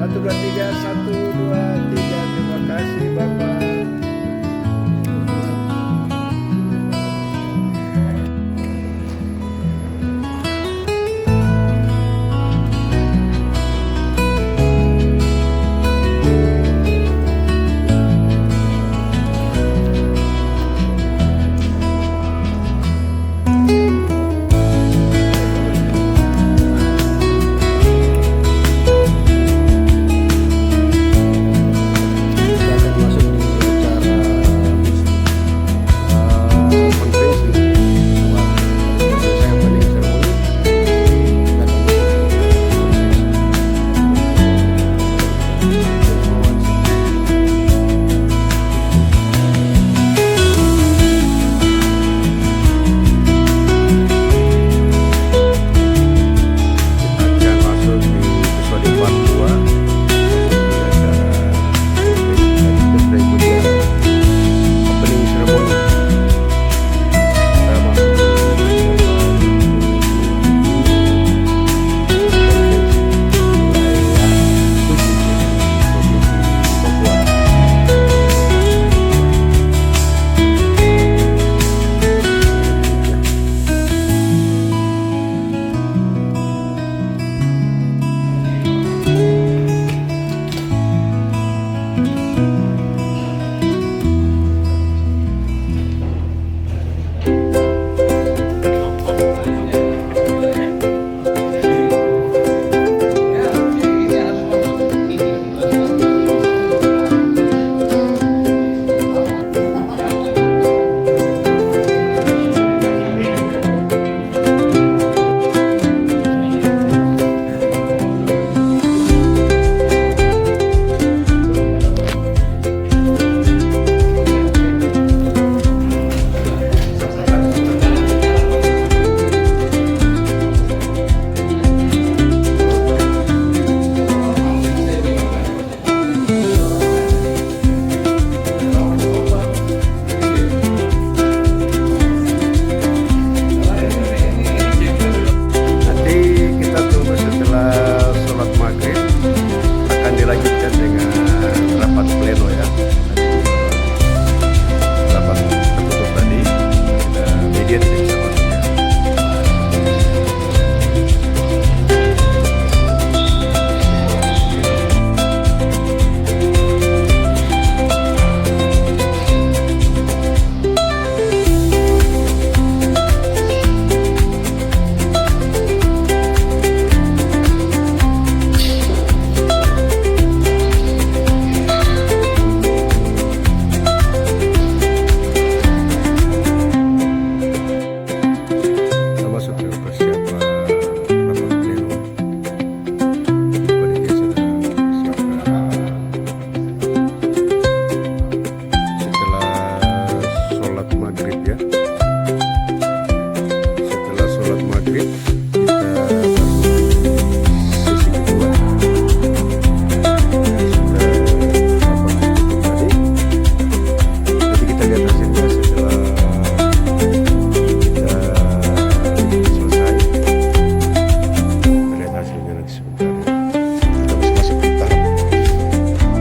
Satu, dua, tiga, satu, dua, tiga. Terima kasih Bapak.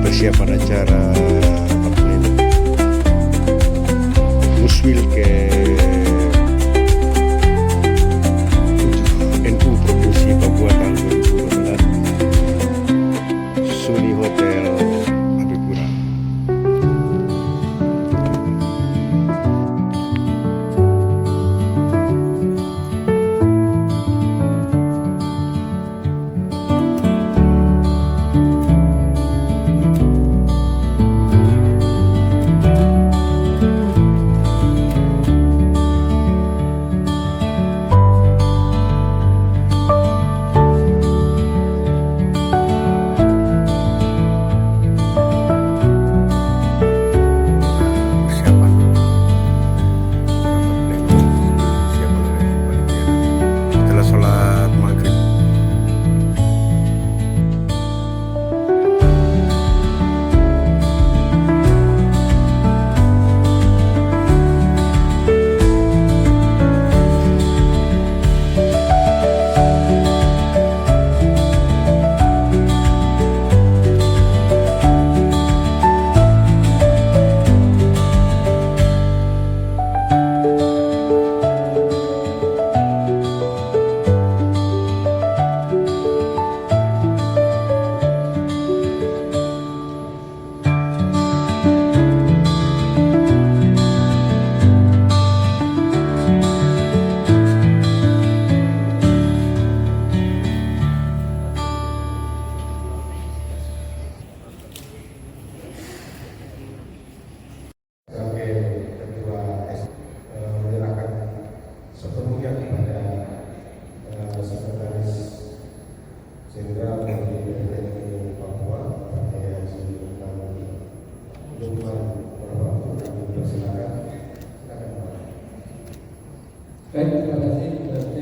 Persiapan acara pleno Muswil ke 7 NU Provinsi Papua tahun 2012 Suni Hotel Habibura. sehingga bagi PTN Papua pada sebelum jumlah berapa kami persilakan. Silakan Pak. Baik, terima kasih Pak RT.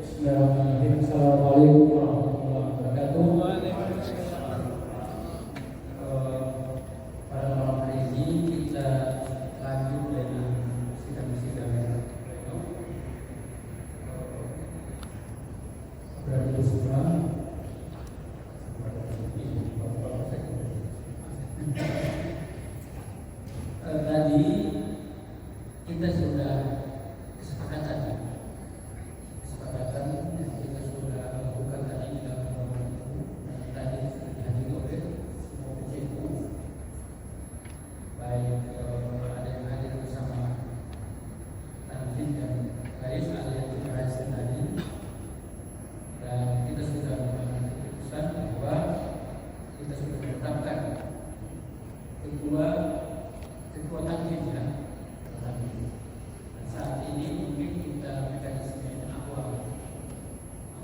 Bismillahirrahmanirrahim. Assalamualaikum warahmatullahi wabarakatuh. Pada malam hari ini kita lanjut dengan sidang-sidang yang pleno. Berarti semua tadi kita sudah kesepakatan yang kita sudah lakukan tadi di dalam forum itu, dan tadi sudah dihadiri oleh semua PCU, baik ada yang hadir bersama Tanfin dan Rais, ada yang berhasil tadi, dan kita sudah mengambil keputusan bahwa kita sudah menetapkan ketua Tanfin ya. Dan saat ini mungkin kita mekanisme awal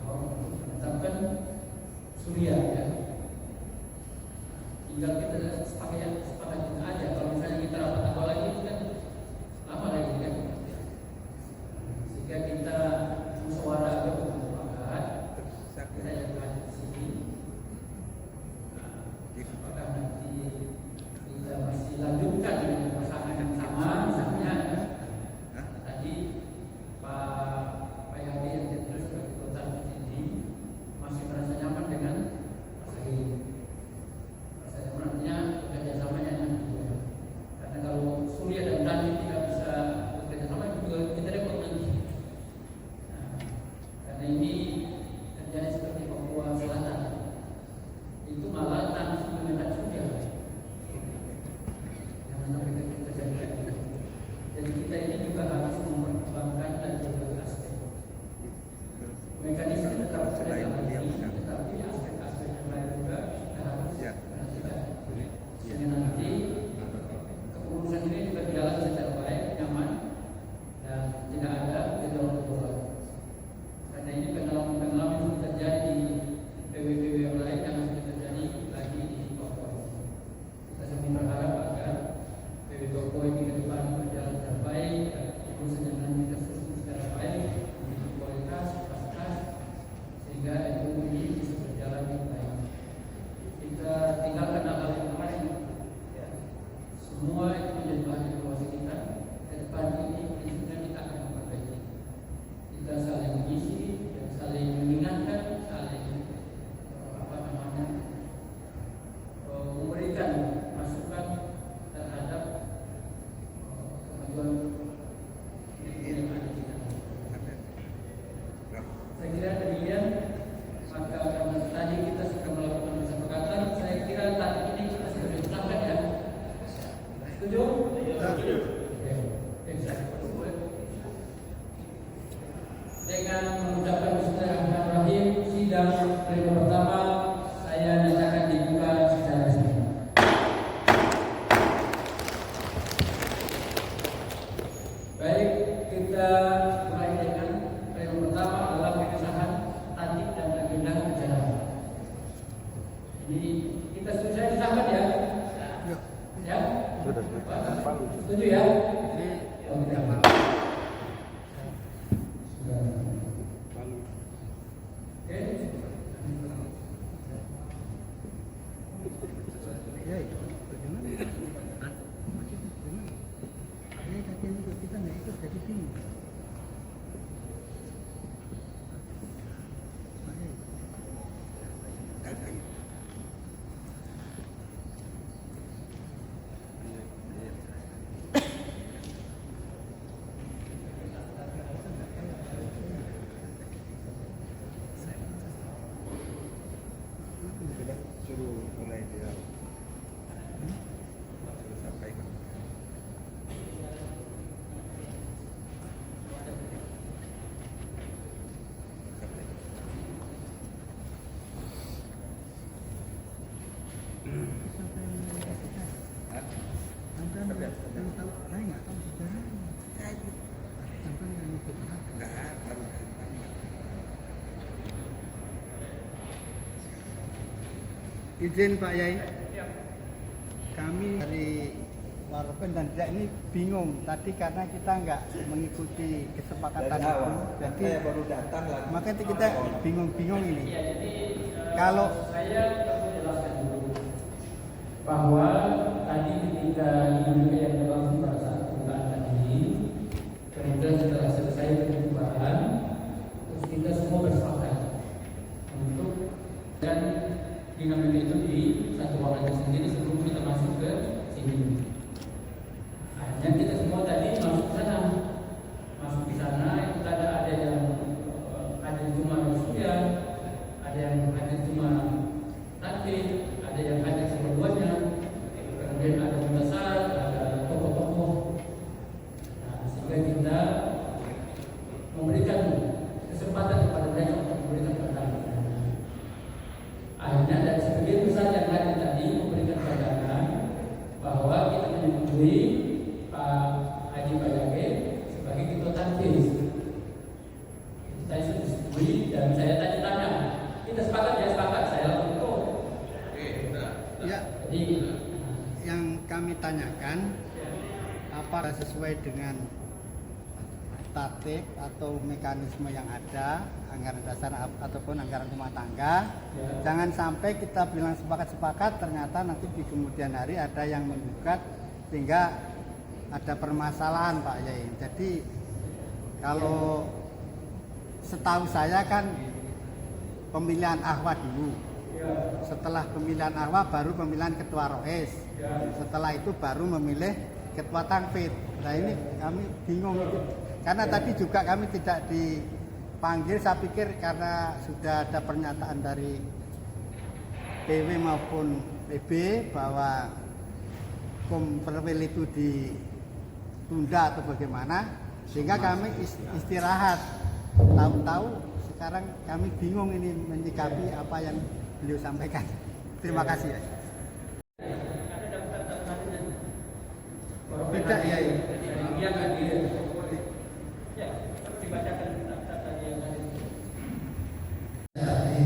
menetapkan Surya ya. Tinggal kita sepakat aja. Kalau misalnya kita rapat awal lagi itu kan lama lagi kan. Sehingga kita musyawarah aja bersepakat. Kita yang hadir di sini. Apakah nanti kita masih lanjutkan dengan pasangan yang sama misalnya tadi Pak Yadi yang tertulis sebagai kota ini masih merasa nyaman dengan Pak Sahid. Saya sebenarnya kerjasamanya nanti karena kalau Surya dan Tanfin tidak bisa bekerja sama itu juga kita repot nanti. Karena ini kerjanya seperti Papua Selatan itu malah Tanfin meminta Surya. Jadi kita ini juga harus mempertimbangkan dan berbagai aspek. Mekanisme tetap berjalan ini, tetapi aspek-aspek yang lain juga kita harus perhatikan. Sehingga nanti kepengurusan ini juga berjalan secara baik, nyaman, dan tidak ada gejolak-gejolak. Karena ini pengalaman yang terjadi di PW-PW yang lain yang sudah terjadi lagi di Papua. Kita semakin berharap agar PW Papua ini ke depan berjalan dengan baik, urusan yang nanti kita susun secara baik, memiliki kualitas, kapasitas, sehingga NU ini bisa berjalan dengan baik. Kita tinggalkan hal-hal yang kemarin, ya. Semua itu menjadi bahan evaluasi kita. Ke depan ini prinsipnya kita akan memperbaiki. Kita saling mengisi dan saling mengingatkan, saling memberikan masukan terhadap kemajuan yang ada di dalam. Saya kira demikian. Maka karena tadi kita sudah melakukan kesepakatan, saya kira tadi ini kita sudah disahkan ya. Setuju? Setuju. Dengan mengucapkan bismillahirrahmanirrahim, sidang pleno pertama saya nyatakan dibuka secara resmi. Baik, kita mulai dengan pleno pertama adalah pengesahan tatip dan agenda acara. Ini kita sudah disahkan ya? Ya? Sudah. Setuju ya? Oke. Suruh mulai dia. Suruh sampaikan. Izin Pak Yai. Kami dari Waropen dan tidak ini bingung tadi karena kita nggak mengikuti kesepakatan Dari itu. awal. Jadi Saya baru datang lagi. makanya kita bingung-bingung ini. Kalau Saya perlu jelaskan dulu bahwa tadi ketika dinamika yang berlangsung pada saat pembukaan tadi, kemudian setelah selesai pembukaan, terus kita semua bersepakat untuk dan dinamika itu di satu ruangan sendiri sebelum kita masuk ke sini. Akhirnya kita semua tadi masuk ke sana, masuk di sana itu ada yang hadir cuma manusia, ada yang hadir cuma nanti, ada yang hadir semuanya, kemudian ada besar, ada tokoh-tokoh. Nah, sehingga kita memberikan kesempatan kepada mereka untuk memberikan pandangan. Akhirnya dari sebagian besar yang hadir tadi memberikan pandangan bahwa kita menyetujui Pak Haji Bayake sebagai ketua tanfis. Saya setujui dan saya tanya, kita sepakat ya sepakat, saya untuk. ya Jadi yang kami tanyakan apa sesuai dengan tatip atau mekanisme yang ada anggaran dasar ataupun anggaran rumah tangga. Jangan sampai kita bilang sepakat-sepakat ternyata nanti di kemudian hari ada yang menggugat sehingga ada permasalahan Pak Yai. Jadi kalau setahu saya kan pemilihan ahwa dulu. Setelah pemilihan ahwa baru pemilihan ketua roes. Setelah itu baru memilih ketua tangfid. Nah ini kami bingung itu. Karena tadi juga kami tidak dipanggil, saya pikir karena sudah ada pernyataan dari PW maupun PB bahwa komperwil itu ditunda atau bagaimana, sehingga kami istirahat. Tahu-tahu sekarang kami bingung ini menyikapi apa yang beliau sampaikan. Terima kasih. Beda ya. yang hadir. Ya, dibacakan tadi yang hadir. Tapi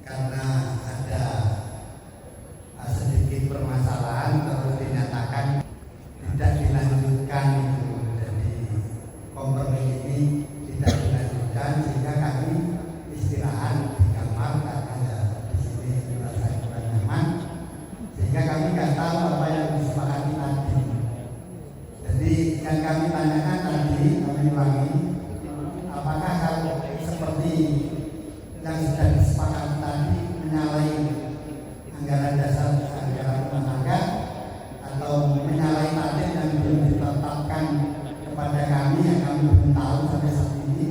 karena ada sedikit permasalahan terus dinyatakan tidak dilanjutkan, jadi kompromi ini tidak dilanjutkan sehingga kami istirahat di kamar karena di sini merasa kurang nyaman sehingga kami nggak tahu apa yang disepakati tadi. Jadi yang kami tanyakan tadi kami ulangi, apakah kalau seperti yang sudah disepakati tadi menyalahi anggaran dasar anggaran rumah tangga atau menyalahi target yang belum ditetapkan kepada kami yang kami belum tahu sampai saat ini.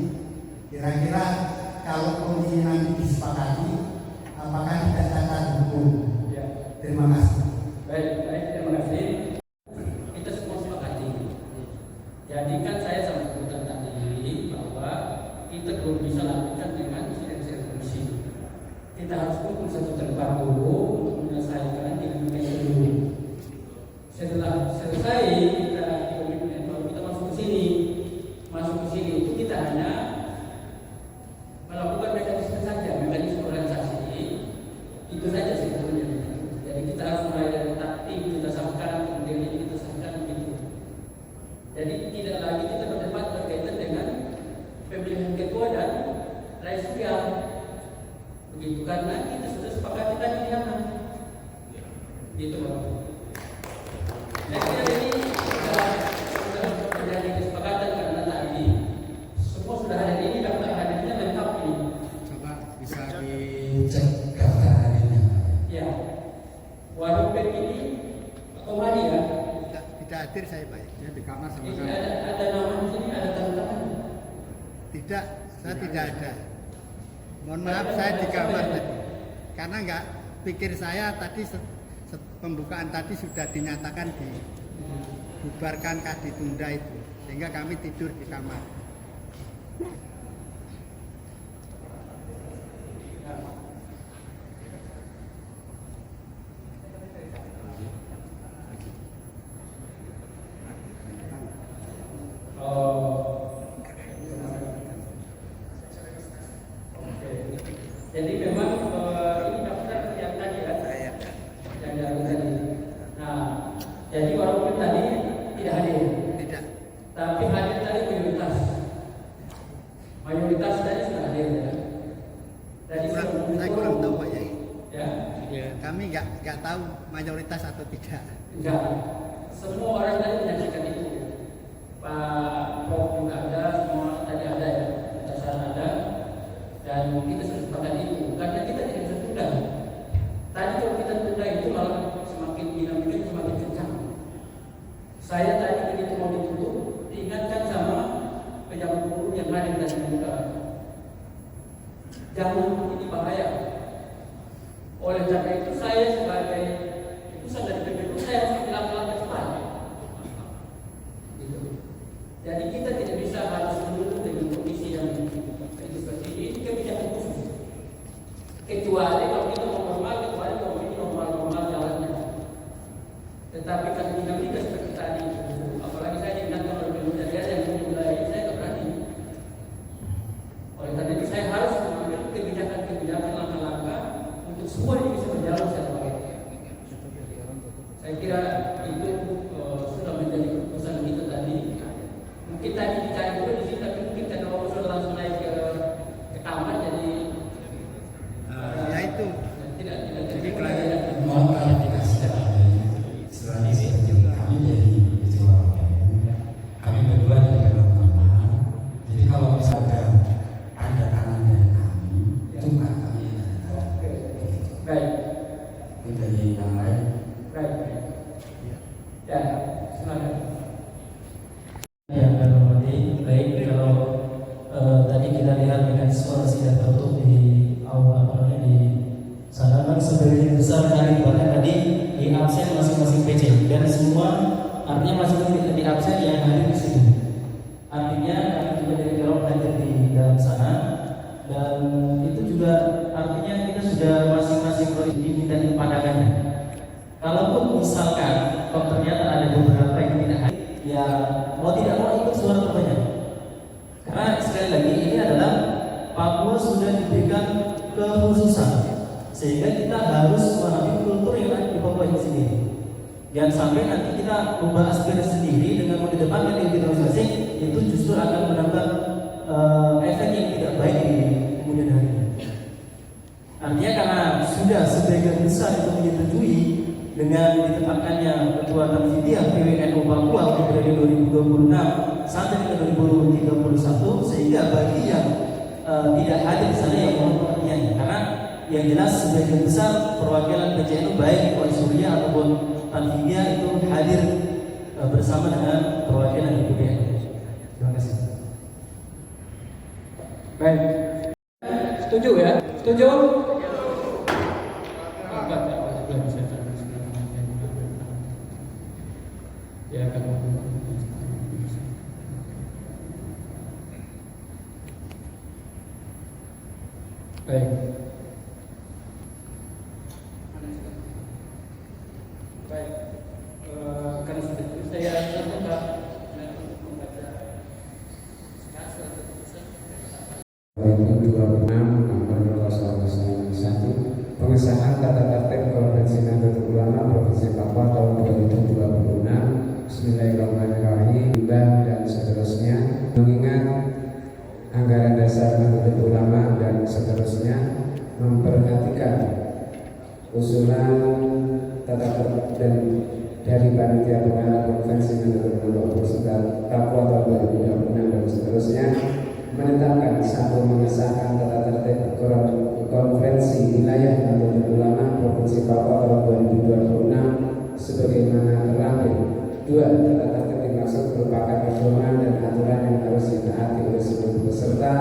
Kira-kira kalau ini nanti disepakati, apakah tidak cacat hukum? Terima kasih. Baik, terima kasih. Kita semua sepakati. Jadi kan saya sampaikan tadi bahwa kita belum bisa lakukan dengan sidang komisi. Kita harus kumpul satu tempat dulu untuk menyelesaikan dinamika itu dulu. Setelah selesai kita baru kita masuk ke sini itu kita hanya melakukan mekanisme saja, mekanisme organisasi itu saja sebetulnya. Jadi kita harus mulai dari taktik kita samakan, kemudian ini kita samakan begitu. Jadi tidak lagi kita berdebat berkaitan dengan pemilihan ketua dan raisial begitu, karena kita sudah sepakati tadi di mana gitu Pak. Saya kira ini sudah terjadi kesepakatan karena tadi semua sudah ada ini, daftar hadirnya lengkap ini. Coba bisa Dicek daftar hadirnya. Ya, Waropen ini kembali ya. tidak hadir saya Pak. Ya di kamar sama Ini kami. ada nama di sini, ada tanda tangan. Tidak, saya tidak ada. Mohon maaf saya di kamar tadi. Karena enggak pikir saya tadi pembukaan tadi sudah dinyatakan dibubarkan kah ditunda itu. Sehingga kami tidur di kamar. Jadi memang ini daftar yang tadi ya. kami nggak tahu mayoritas atau tidak. Enggak, semua orang tadi menyaksikan itu. Pak Prof juga ada, semua tadi ada ya, dasar ada, dan kita sudah sepakat itu. Karena kita tidak bisa tunda. Tadi kalau kita tunda itu malah semakin dinamika semakin kencang. Saya tadi begitu mau ditutup, diingatkan sama pejabat guru yang lain dan juga jangan, ini bahaya. Oleh karena itu saya sebagai utusan dari PPK saya harus langkah-langkah cepat. Gitu. Jadi kita tidak bisa harus menunggu dengan kondisi yang seperti ini. Ini kebijakan khusus. Kecuali kalau kita normal, kecuali kalau ini normal jalannya. Tetapi kan dinamika seperti tadi, apalagi saya diingatkan oleh pemerintah daerah yang mulai saya tak berani. Oleh karena itu saya harus mengambil kebijakan langkah-langkah untuk semua ini bisa berjalan secara baik. Saya kira itu sudah menjadi keputusan kita tadi. Mungkin tadi dicari dulu di sini, tapi mungkin karena waktu sudah langsung naik ke kamar, jadi Ya itu. tidak Jadi Mohon klarifikasi selain ini kami dari ketua OPM, kami berdua dari dalam kamar. Jadi kalau misalkan ada tangan dari kami, itu bukan kami yang ada tangan. baik, Itu dari yang lain. baik. Ya, silakan. Yang kami hormati, baik kalau tadi kita lihat mekanisme sidang tertutup di aula di sana kan sebagian besar dari bahkan tadi di absen masing-masing PC dan semua artinya masing-masing di absen yang hadir di situ. Artinya kami juga dari Gerok hadir di dalam sana dan itu juga artinya kita sudah masing-masing dimintai pandangannya. Kalaupun misalkan kalau ternyata ada beberapa yang tidak hadir, ya mau tidak mau ikut suara terbanyak. Karena sekali lagi ini adalah Papua sudah diberikan kekhususan, sehingga kita harus memahami kultur yang ada di Papua ini sendiri. Jangan sampai nanti kita membawa aspirasi sendiri dengan mengedepankan diri masing-masing, itu justru akan menambah efek yang tidak baik di kemudian hari. Artinya karena sudah sebagian besar itu menyetujui dengan ditetapkannya Ketua Tanfidiah PWNU Papua periode 2026 sampai dengan 2031, sehingga bagi yang tidak hadir di sana yang mohon pengertiannya, karena yang jelas sebagian besar perwakilan PCNU baik oleh Surya ataupun Tanfidiah itu hadir bersama dengan perwakilan dari PWNU. Terima kasih. Baik. Setuju ya? Setuju? Ya, kamu. Baik. Baik. Karena sudah itu saya coba membaca 2026 nomor 001 pengesahan tata tertib Konferensi Nahdlatul Ulama Provinsi Papua tahun 2026. Bismillahirrahmanirrahim. Dan seterusnya, mengingat anggaran dasar Nahdlatul Ulama dan seterusnya, memperhatikan usulan tata tertib dan dari panitia pengarah Konferensi Nahdlatul Ulama Provinsi Papua tahun 2026 dan seterusnya, menetapkan satu mengesahkan tata tertib Konferensi Wilayah Nahdlatul Ulama Provinsi Papua tahun 2026 sebagaimana terlampir. 2. Tata tertib dimaksud merupakan pedoman dan aturan yang harus ditaati oleh seluruh peserta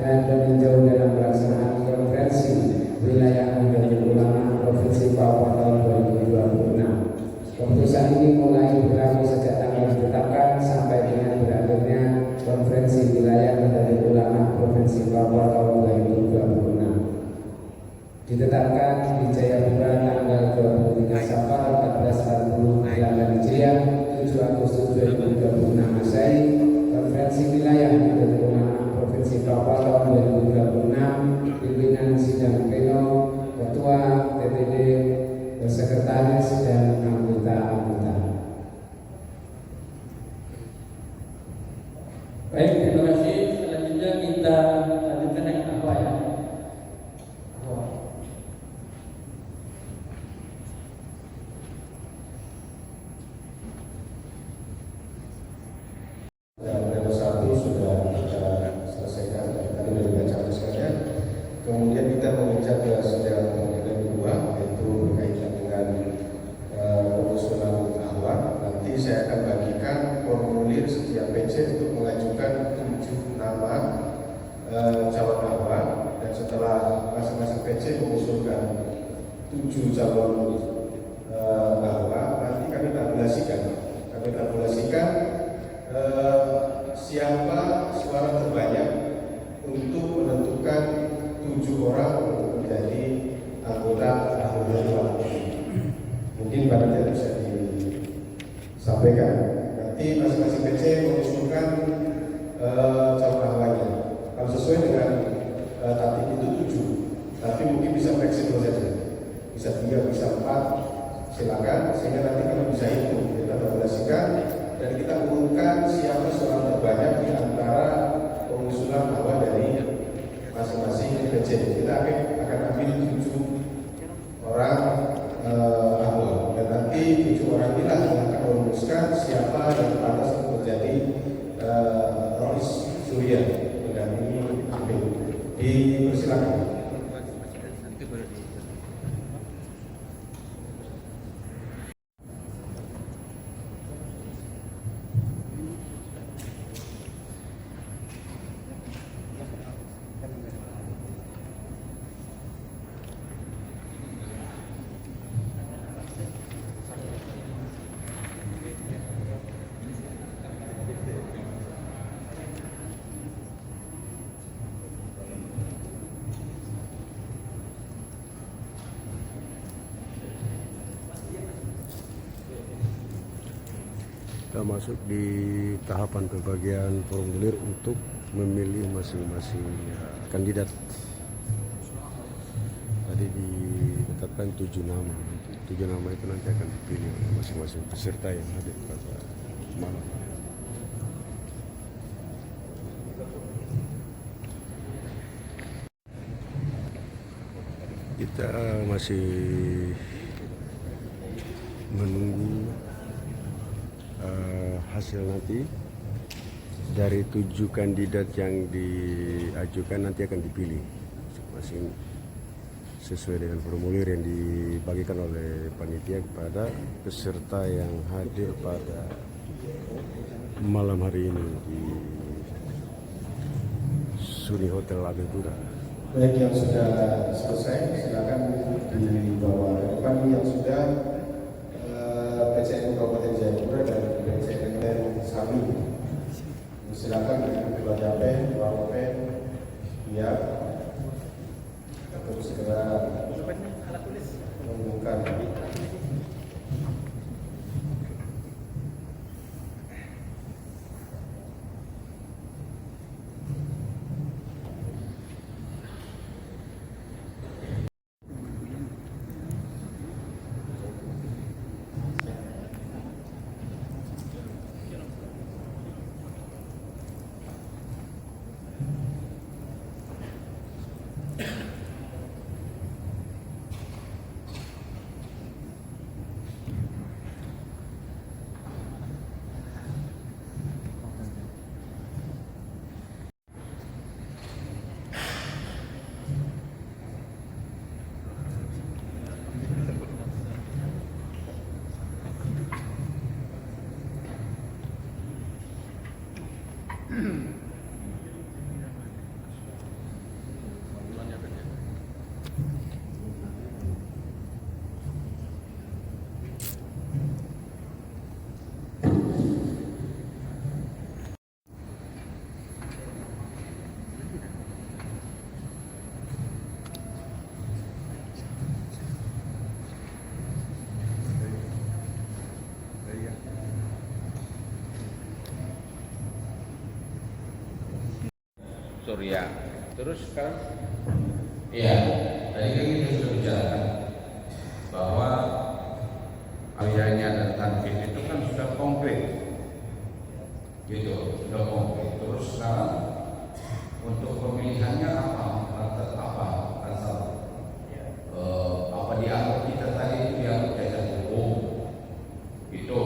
dan meninjau dalam pelaksanaan Konferensi Wilayah Nahdlatul Ulama Provinsi Papua tahun 2026. Keputusan ini mulai berlaku sejak tanggal ditetapkan sampai dengan berakhirnya Konferensi Wilayah Nahdlatul Ulama Provinsi Papua tahun 2026. Ditetapkan di Jayapura tanggal 23 Safar 1448 Hijriah, 7 Agustus 2026 Masehi, 7 calon bahwa nanti kami tabulasikan siapa suara terbanyak untuk menentukan 7 orang untuk menjadi anggota tahun dewan. Mungkin panitia bisa disampaikan. Nanti masing-masing PC mengusulkan calon awalnya. Kalau sesuai dengan tatip itu 7, tapi mungkin bisa fleksibel saja. Bisa 3, bisa 4, silakan. Sehingga nanti kami bisa hitung, kita tabulasikan dan kita umumkan siapa suara terbanyak di antara pengusulan awal dari masing-masing PC. Kita akan ambil 7 orang awal dan nanti 7 orang inilah yang akan merumuskan siapa yang pantas untuk menjadi Rois Surya mendampingi ambil. Dipersilakan. Kita masuk di tahapan pembagian formulir untuk memilih masing-masing kandidat. Tadi ditetapkan 7 nama. 7 nama itu nanti akan dipilih oleh masing-masing peserta yang hadir pada malam. Kita masih menunggu hasil nanti dari 7 kandidat yang diajukan nanti akan dipilih masing-masing sesuai dengan formulir yang dibagikan oleh panitia kepada peserta yang hadir pada malam hari ini di Suni Hotel Aventura. Baik, yang sudah selesai silakan dibawa ke depan. Yang sudah PCN Kabupaten Jayapura dan PCN Sami, silakan dua pen, ya, untuk segera mengumumkan. Surya. Terus sekarang? Iya, tadi kan kita sudah bicarakan bahwa ayahnya dan tanfid itu kan sudah konkret, gitu, sudah konkret. Terus sekarang untuk pemilihannya apa? Asal apa dianggap kita tadi itu yang cacat hukum? Itu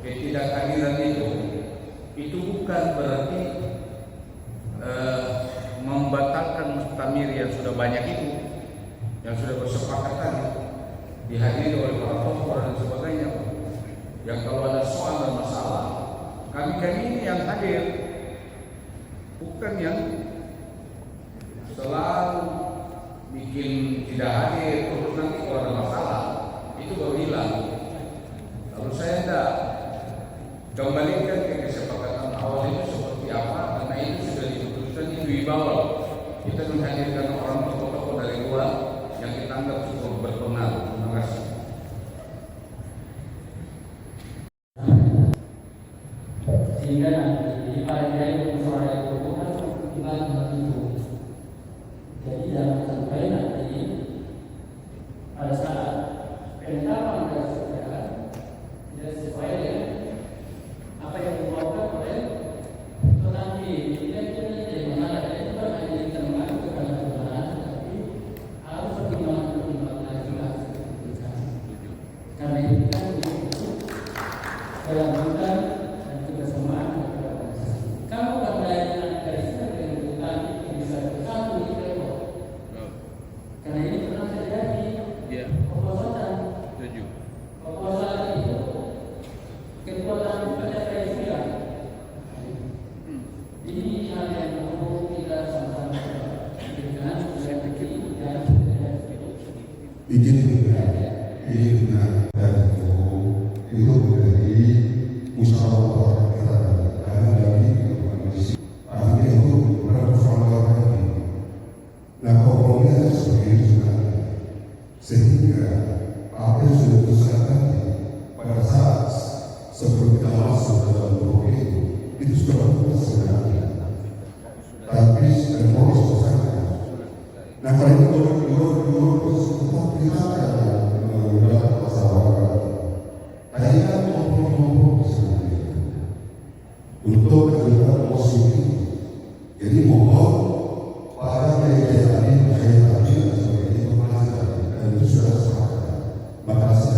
ketidakhadiran itu bukan berarti membatalkan mustamir yang sudah banyak itu, yang sudah bersepakatan dihadiri oleh para tokoh dan sebagainya. Yang kalau ada soal dan masalah, kami ini yang hadir, bukan yang selalu bikin tidak hadir terus nanti kalau ada untuk berpengaruh. Terima kasih. Sehingga nanti paling tidak suara itu kan kita itu. Jadi jangan sampai nanti pada saat penetapan dari saudara tidak sesuai dengan apa yang dimaukan oleh tetapi tidak jadi masalah itu kan hanya kita mengaku kepada saudara, tapi harus pertimbangan jelas. Karena itu kan dalam bukan dan kebersamaan kamu akan melayan dari sini dengan tadi bisa bersatu di level. Karena ini pernah terjadi. Oplosan. Oplosan itu kekuatan pada presiden. Ini hal yang perlu kita sama-sama dengan strategi dan izin juga dan itu menjadi musyawarah kita karena dari kondisi akhirnya itu berpersoalan lagi. Nah komprominya seperti itu juga sehingga apa yang sudah diputuskan tadi pada saat sebelum kita masuk ke dalam blok itu sudah berputus sebenarnya. Tapi reform selesai. Nah kalau itu dulu tetap kita akan masalah. Tadi kan ngobrol sebenarnya untuk kegiatan positif. Jadi mohon para media tadi dan sebagainya itu belajar dan itu sudah sepakat. Makasih.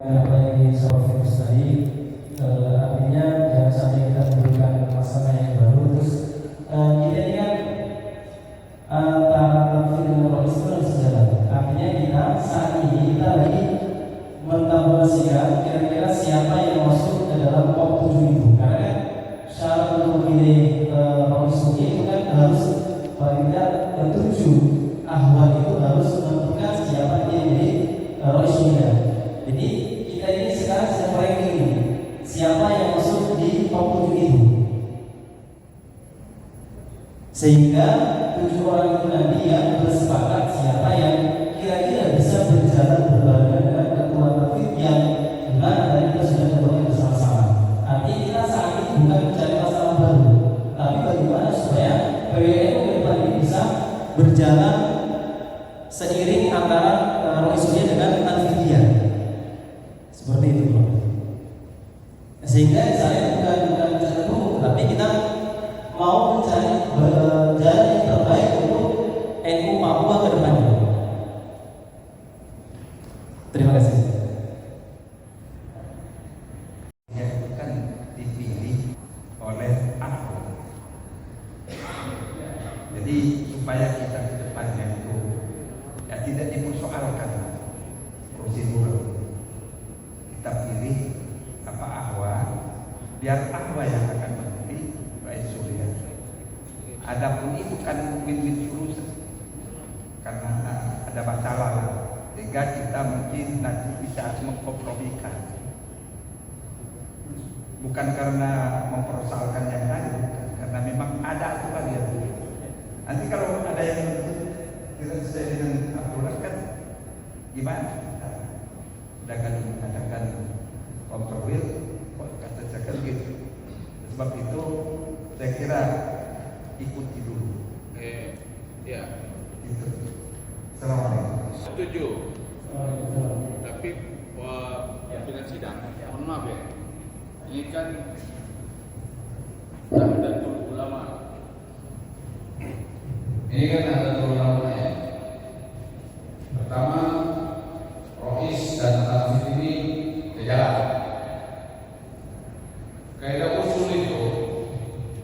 Apa yang disampaikan tadi, artinya jangan sampai kita memberikan masalah yang baru. Terus kita ini kan antara konflik dengan rois itu harus sejalan. Artinya kita saat ini kita lagi mentabulasikan kira-kira siapa yang masuk ke dalam POP 7 itu. Karena kan syarat untuk memilih rois itu kan harus paling tidak 7 ahwal itu harus menentukan siapa yang menjadi roisnya. Jadi kita ini sekarang sedang ranking siapa yang masuk di POP 7 itu. Sehingga 7 orang itu nanti yang bersepakat siapa yang kira-kira bisa berjalan berbarengan dengan ketua tatib yang benar dan kita sudah ketemu bersama-sama. Artinya kita saat ini bukan mencari masalah baru, tapi bagaimana supaya PWNU ke depan ini bisa berjalan seiring antara roisnya dengan Al-Fidiyah. Seperti itu, Bro. Sehingga saya bukan mencari umum, tapi kita mau mencari jalan yang terbaik untuk NU Papua ke depannya. Terima kasih. Ya, bukan dipilih oleh aku. Jadi supaya kita ke depannya itu ya tidak dipersoalkan prosedur. Kita pilih apa ahwa, biar ahwa yang akan memilih Rais Surya. Adapun itu kan win-win solution karena ada masalah lah. Sehingga kita mungkin nanti bisa mengkompromikan. Bukan karena mempersoalkan yang tadi, karena memang ada aturan yang nanti kalau ada yang tidak sesuai dengan aturan kan gimana? Sudah kan mengatakan kompromi, katakan gitu. Sebab itu saya kira ikuti dulu. Ya. Itu. Assalamualaikum. Setuju. Tapi pimpinan sidang, mohon maaf ya. Ini kan Nahdlatul Ulama. Ini kan Nahdlatul Ulama ya. Pertama, Rois dan Tanfid ini sejalan. Kaidah usul itu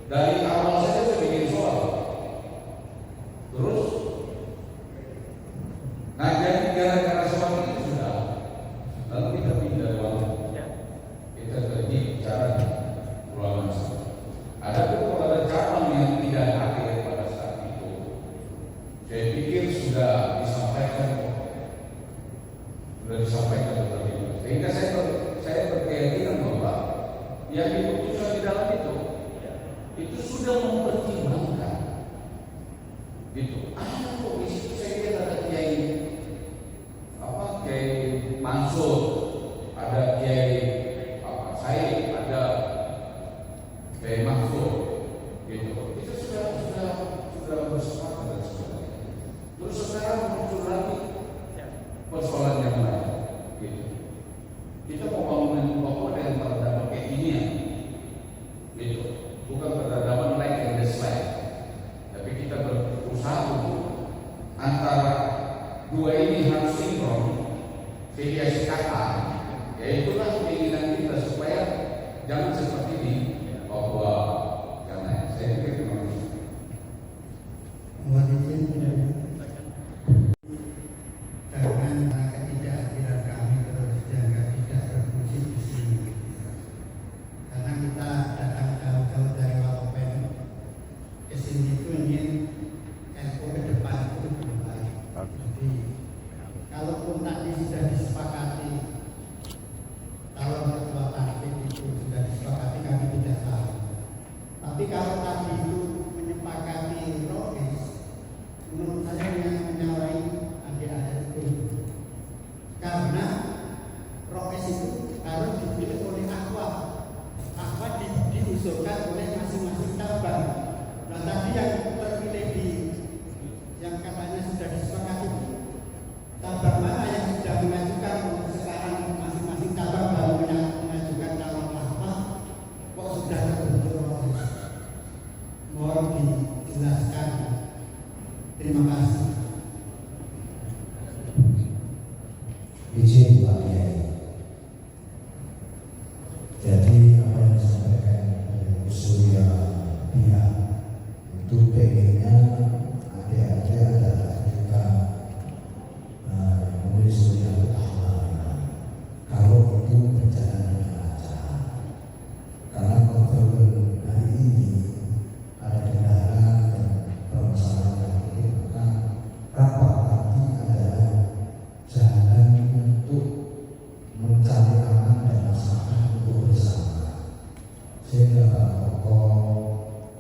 dari awal saja saya bikin soal. Terus, nah jadi gara-gara soal itu sudah, lalu kita pindah ruang. Kita pergi bicara ulama. Ada beberapa cabang yang tidak hadir pada saat itu. Saya pikir sudah disampaikan berbeda. Sehingga saya berkeyakinan bahwa yang diputuskan di dalam itu sudah mempertimbangkan. Gitu. Ada antara dua ini harus sinkron, deviasi kata, ya itulah keinginan kita supaya jangan seperti di Papua. Karena saya pikir memang mohon izin karena ketidakhadiran kami terus jaga tidak terpuji di sini. Karena kita datang jauh-jauh dari Waropen ke sini itu ingin NU ke depan itu belum baik. Jadi kalaupun tadi sudah disepakati, kalau ketua partai itu sudah disepakati kami tidak tahu. Tapi kalau tadi itu menyepakati Rois, menurut saya menyalahi adik-adik itu. Karena Rois itu harus dipilih oleh Aqua. Aqua diusulkan oleh masing-masing cabang. Nah tadi yang terpilih di yang katanya sudah disepakati cabang mana yang sudah mengajukan sekarang masing-masing cabang baru mengajukan calon apa kok sudah terbentuk Rois. Mohon dijelaskan. Terima kasih. Izin Pak Kiai. Jadi apa yang disampaikan oleh Surya pihak itu pengennya adik-adik adalah kita menulis Surya utama. Kalau itu berjalan dengan lancar. Karena kontrol hari ini ada kendala dan permasalahan yang ini, maka rapat nanti adalah jalan untuk mencari aman dan maslahat untuk bersama. Sehingga Pak Tokoh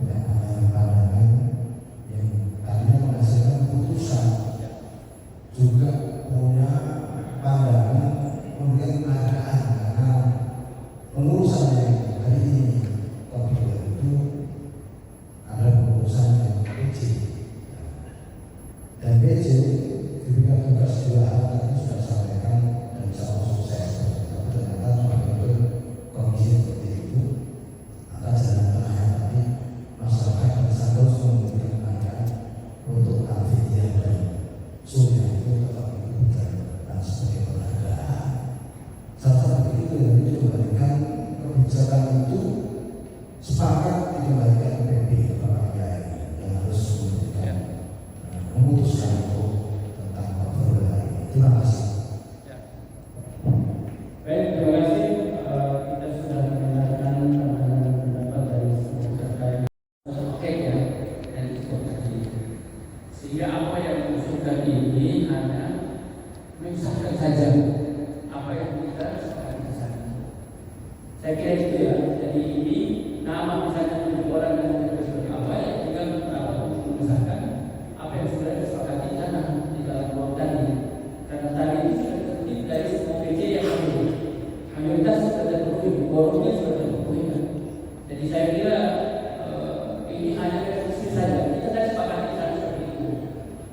punya pandangan yang tadinya menghasilkan putusan juga punya pandangan memberikan penghargaan karena pengurusan yang hari ini topik itu ada pengurusan yang kecil dan BC diberikan tugas dua hal tadi sudah sampaikan dan insya Allah sukses. Tapi ternyata sebagai kondisi seperti itu, maka jalan tengahnya tadi masyarakat bisa terus memberikan penghargaan untuk Alfidia dan Surya itu tetap diberikan dan sebagai penghargaan. Salah satu itu yang dikembalikan kebijakan itu sepakat dikembalikan PP Bapak Kiai yang harus memberikan memutuskan untuk tentang kontrol hari ini. Terima kasih. Baik, terima kasih. Kita sudah mendengarkan pendapat dari semua terkait oke ya dan disebut tadi. Sehingga apa yang diusulkan ini hanya mengisahkan saja apa yang kita sepakati di sana. Saya kira itu ya. Jadi ini nama misalnya untuk orang yang menjadi sebagai apa ya tinggal mengisahkan apa yang sudah disepakati di sana di dalam ruang tadi. Karena tadi ini sudah tertib dari semua PJ yang ada. Mayoritas sudah terpenuhi, borongnya sudah terpenuhi. Jadi saya kira ini hanya diskusi saja. Kita tidak sepakati di sana seperti itu.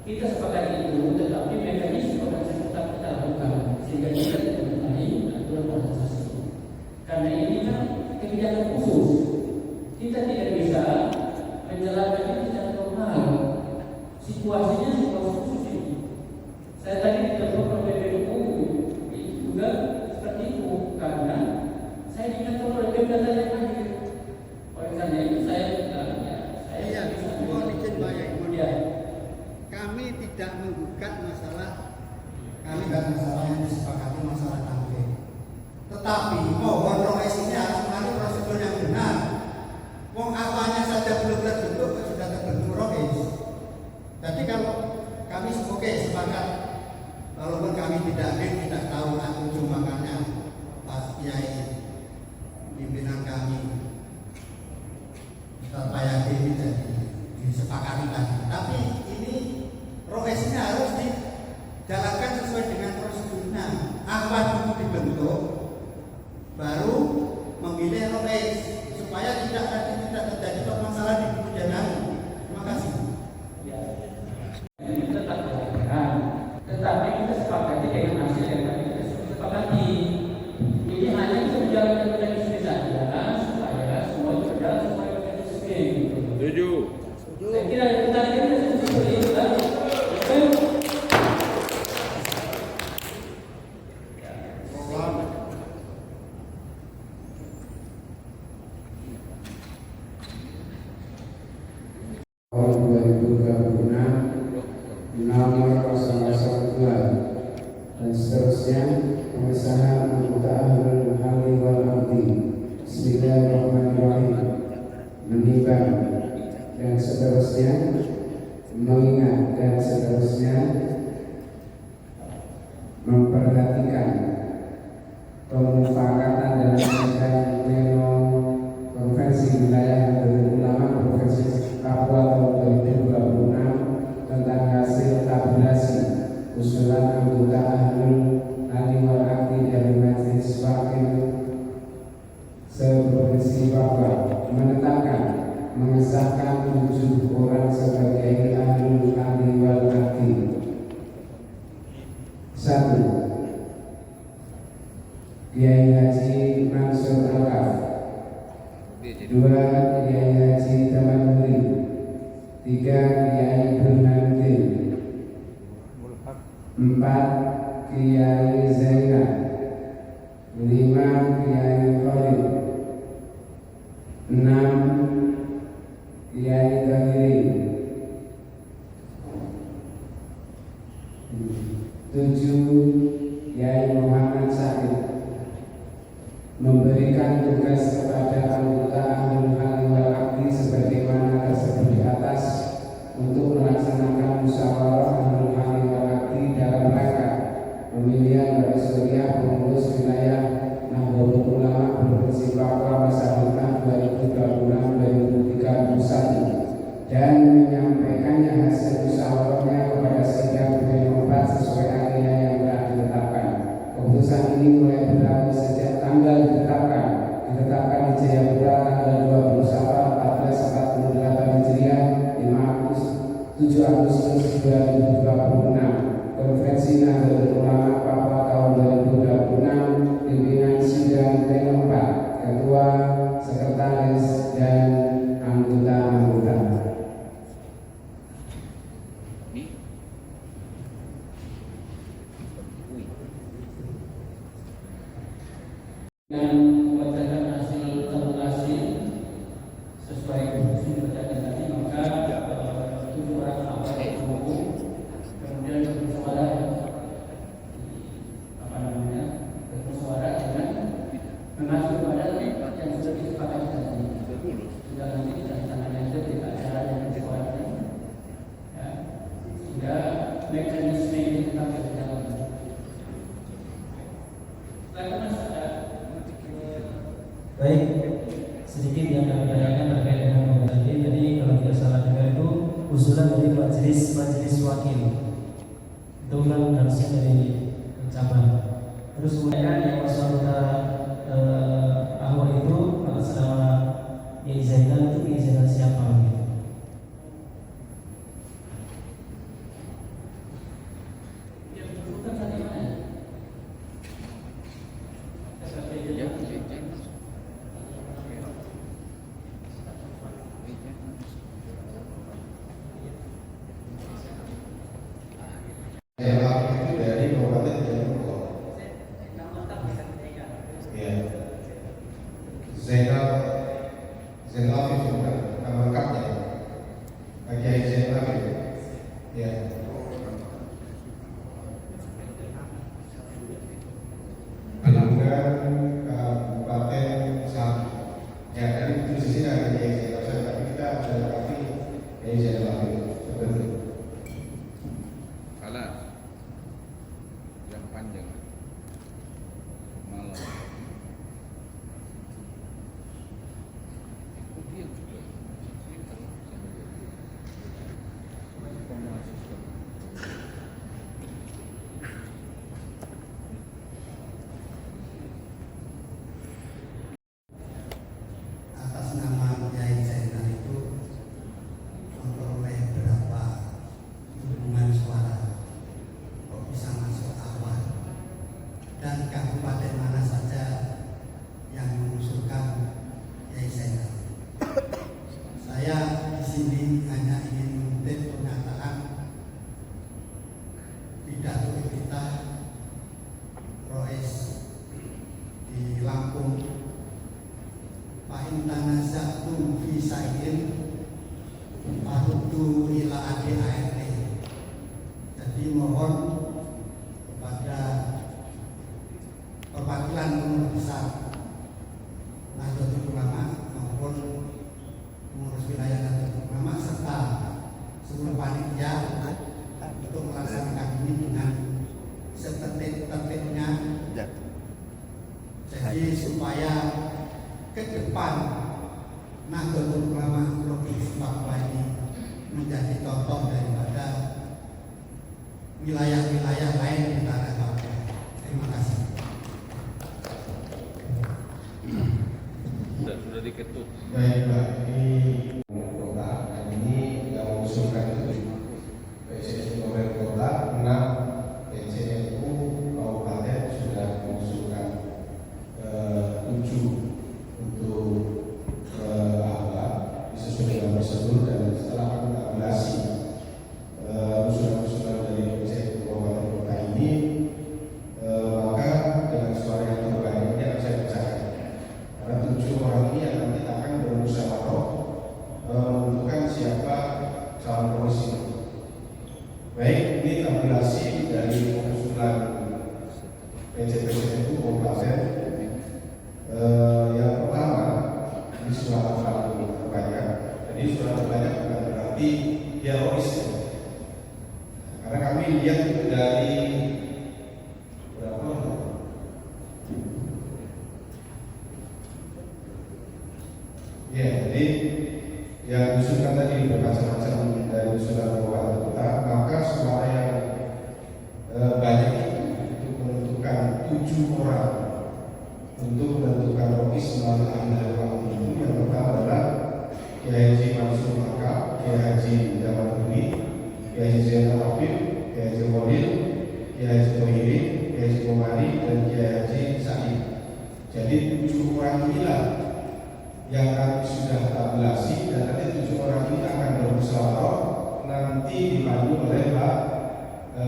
Kita sepakati itu, tetapi mekanisme organisasi tetap kita lakukan sehingga kita tidak mengenai aturan organisasi. Karena ini kan kebijakan khusus. Kita tidak bisa menjalankan ini secara normal. Situasinya situasi khusus ini. Saya tadi ditelepon oleh PBNU itu juga seperti itu karena saya dikantor oleh PBNU yang hadir. Oleh karena itu saya Iya, mohon izin Pak Yai. ya. Kami tidak menggugat masalah Kami tidak masalah yang disepakati masalah tanggung. Tetapi mohon Rois ini harus melalui prosedur yang benar. Wong awalnya saja belum terbentuk, sudah terbentuk Rois. Jadi kalau kami oke sepakat, walaupun kami tidak tahu aku cuma makanya Pak Kiai pimpinan kami Bapak Yadi ini jadi disepakati tadi. Tapi ini Rois ini harus dijalankan sesuai dengan prosedurnya. Apa dulu dibentuk, baru memilih Rois supaya tidak terjadi permasalahan di kemudian hari. Terima kasih. Ini tetap dilakukan, tetapi kita sepakati dengan hasil yang tadi kita sepakati. Ini hanya bisa menjalankan mekanisme saja supaya semua berjalan sesuai mekanisme. Setuju. Saya kira yang tadi kita seperti itu tadi. dan seterusnya pengesahan anggota ahlul halli wal aqdi, bismillahirrahmanirrahim, menimbang dan seterusnya, mengingat dan seterusnya, memperhatikan pemufakatan dalam sidang pleno konvensi wilayah Nahdlatul Ulama Provinsi Papua tahun 2026 tentang hasil tabulasi usulan anggota ahlul halli wal aqdi dari Majelis Wakil se-Provinsi Papua, menetapkan mengesahkan 7 orang sebagai ahlul halli wal aqdi. 1. Kiai Haji Mansur Alkaf. 2. Kiai Haji Tamanuri. 3. Kiai Burhanuddin. 4. Kiai Zainal. 5. Kiai Khalid. 6. Kiai Tahiri. 7. Kiai Muhammad Syahid. Memberikan tugas kepada anggota ahlul halli wal aqdi sebagaimana tersebut di atas untuk melaksanakan musyawarah ahlul halli wal aqdi dalam rangka pemilihan Raisuriah pengurus wilayah Nahdlatul Ulama Provinsi Papua masa depan 2026-2031 dan menyampaikannya hasil musyawarahnya kepada sidang pleno 4 sesuai agenda yang telah ditetapkan. Keputusan ini mulai berlaku sejak tanggal ditetapkan di Jayapura tanggal 20 Safar 1448 Hijriah 7 Agustus 2026. Konferensi Nahdlatul Ulama Papua tahun 2026, pimpinan sidang pleno 4, ketua, sekretaris, dan anggota-anggota. Dan membacakan hasil tabulasi sesuai fungsi dibacakan tadi, maka 7 orang anggota hukum kemudian bersuara bersuara dengan mengacu pada yang sudah disepakati tadi. Sudah nanti kita tangannya itu tidak acara yang disepakati, ya, sehingga mekanisme ini tetap berjalan. Baik, sedikit yang kami tanyakan terkait dengan pembahasan ini. Jadi kalau tidak salah dengar itu usulan dari majelis wakil, itu kan harusnya dari cabang. Terus kemudian yang masalah awal itu atas nama Kiai Zainal, itu Kiai Zainal siapa? Itu dari Kabupaten Jayapura. Ya. Zainal Afif bukan nama lengkapnya. Kiai Zainal Afif. Ya. Pelanggan Kabupaten Sapi. Ya, tadi di sini ada Kiai Zainal Afif, tapi kita ada Kiai Zainal Afif. Seperti itu. Kalah yang panjang malam. Atas nama Kiai Zainal itu memperoleh berapa dukungan suara, kok bisa masuk awal, dan kabupaten mana saja yang mengusulkan Kiai Zainal. Saya di sini hanya ingin mengutip pernyataan pidato kita Rois di Lampung, Pak Intanazatum fi sa'in Parudu ila ADART. Jadi mohon kepada perwakilan pengurus besar Nahdlatul Ulama maupun pengurus wilayah Nahdlatul Ulama serta seluruh panitia untuk melaksanakan ini dengan setertib-tertibnya. Jadi supaya ke depan Nahdlatul Ulama Provinsi Papua ini menjadi contoh daripada wilayah-wilayah lain di tanah Papua. Terima kasih. Sudah diketuk. Baik Pak, ini kota dan ini yang mengusulkan itu PCSU Kabupaten Kota 6, PCSU Kabupaten sudah mengusulkan 7 untuk sesuai dengan prosedur, dan setelah akumulasi usulan-usulan dari PCSU Kabupaten Kota ini, maka dengan suara yang terbanyak ini akan saya bacakan. Karena 7 orang ini yang nanti akan bermusyawarah menentukan siapa calon komisi. Baik, ini tabulasi dari usulan PCSU Kabupaten. Yang pertama, ini suara paling terbanyak. Jadi suara terbanyak bukan berarti teroris, karena kami lihat itu dari berapa? Ya, jadi yang diusulkan tadi bermacam-macam dari usulan kabupaten kota, maka suara yang banyak itu untuk menentukan 7 orang untuk menentukan rokis melalui ahli ulama itu. Yang pertama adalah Kiai Haji Mansur Maka, Kiai Haji Jamanudin, Kiai Haji Zainal Abid, Kiai Haji Khalil, Kiai Haji Tohiri, Kiai Haji Komari, dan Kiai Haji Sa'id. Jadi 7 orang inilah yang kami sudah tabulasi, dan nanti 7 orang ini akan bermusyawarah nanti dipandu oleh Pak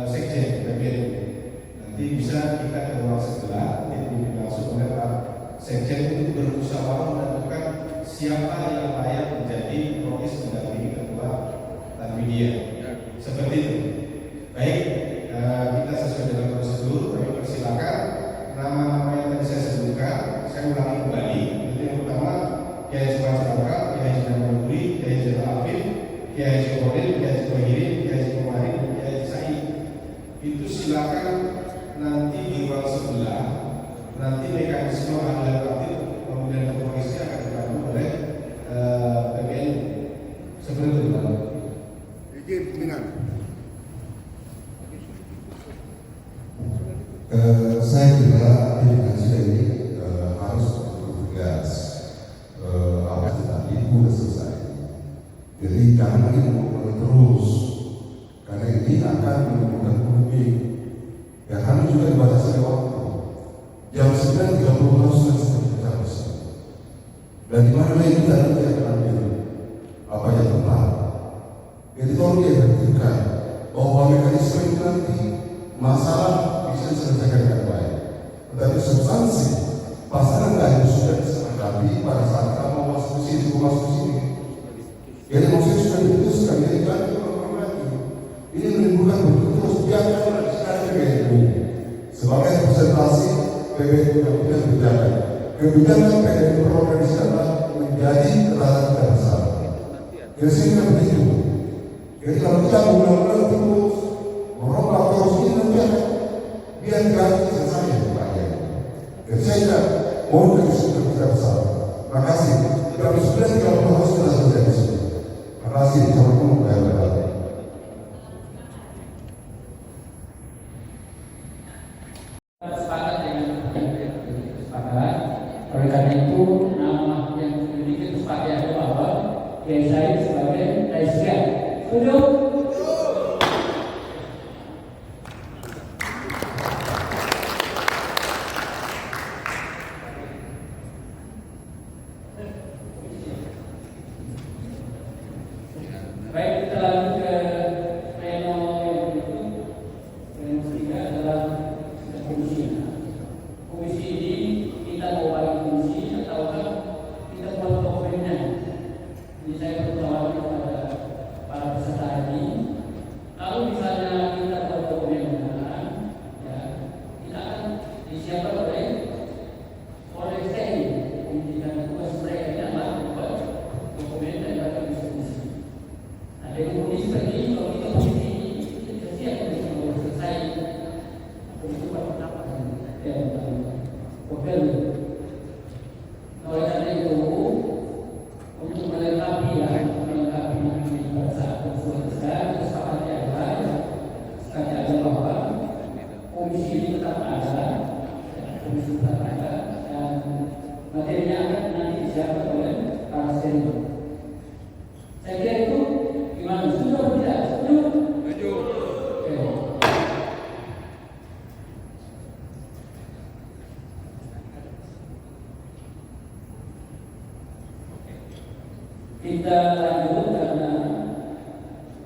Sekjen PBNU. Nanti bisa kita ke ruang sebelah, itu dimaksud oleh Pak Sekjen untuk bermusyawarah menentukan siapa yang layak menjadi prokes mendampingi ketua Tanwidia. Seperti itu. Baik, kita sesuai dengan prosedur. Kami persilakan nama-nama yang tadi saya sebutkan, saya ulangi kembali. Itu yang pertama, Kiai Haji Mansur Maka, Kiai Haji Jamanudin, Kiai Haji Zainal Abid, Kiai Haji Khalil, Kiai Haji Tohiri, Kiai Haji Komari, dan Kiai Haji Sa'id. Itu silakan nanti di ruang sebelah. Nanti mekanisme ahli aktif pemilihan kepolisian akan dibantu oleh PBNU. Seperti itu, Pak. Izin dengan Saya kira aplikasi ini harus bertugas tetapi sudah selesai. Jadi jangan lagi mengulang terus, karena ini akan menimbulkan polemik. Ya, kami juga dibatasi waktu. Jam 9.30 harus sudah selesai. Dan di mana lagi kita nanti akan ambil apa yang tepat. Jadi tolong diperhatikan bahwa mekanisme ini nanti masalah bisa diselesaikan dengan baik. Tetapi substansi pasangan lain sudah disepakati pada saat kamu masuk sini. Jadi maksudnya sudah diputuskan, jadi jangan diulang lagi. Ini menimbulkan terus biarkan sekarang PBNU sebagai presentasi PBNU yang sudah berjalan. Kebijakan PBNU berorganisasi adalah menjadi ranah kita bersama. Biasanya begitu. Jadi kalau kita ulang-ulang terus merubah terus ini nanti akan biarkan selesai ya. Jadi saya mohon kedisiplinan kita bersama. Terima kasih. Jam 9.30 harus sudah selesai di sini. Terima kasih. Assalamualaikum warahmatullahi wabarakatuh. Sepakat dengan kesepakatan. Oleh karena itu nama yang dimiliki kesepakatan bahwa Kiai Said sebagai Presiden. Setuju? Baik, kita lanjut ke pleno yang berikut. Pleno ketiga adalah komisi. Komisi ini kita mau bagi komisi atau materinya akan nanti disiapkan oleh para senior. Saya kira itu gimana? Setuju atau tidak? Setuju? Setuju. Oke. Kita lanjut karena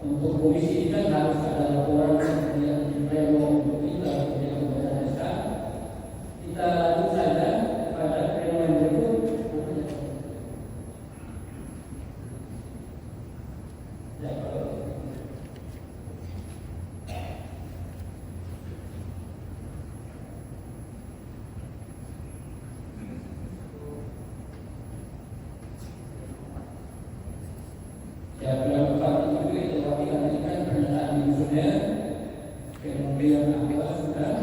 untuk komisi ini kan harus ada laporan yang pleno untuk kita kemudian kepada desa. Kita lanjut saja pada pleno yang berikut. Ya, ya, dalam hal itu tetapi nanti kan pernyataan ini sudah, kemudian apa sudah,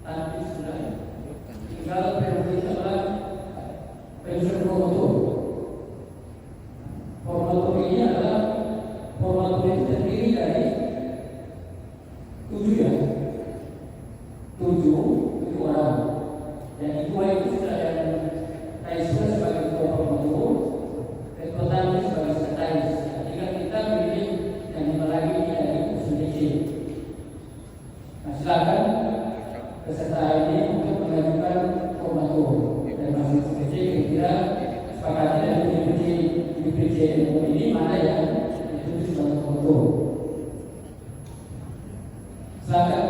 nanti sudah, tinggal prioritaslah pensiun promotor. Promotor ini adalah promotor itu terdiri dari 7 ya, 7 orang. Dan dua itu sudah yang Raiswa sebagai ketua promotor, pertama sebagai sekretaris. Jika kita pilih yang lima lagi ini dari USDC. Nah, silakan peserta ini untuk mengajukan promotor dan masuk USDC. Kira-kira sepakatnya dari DPC ini mana yang itu sebagai promotor. Silakan.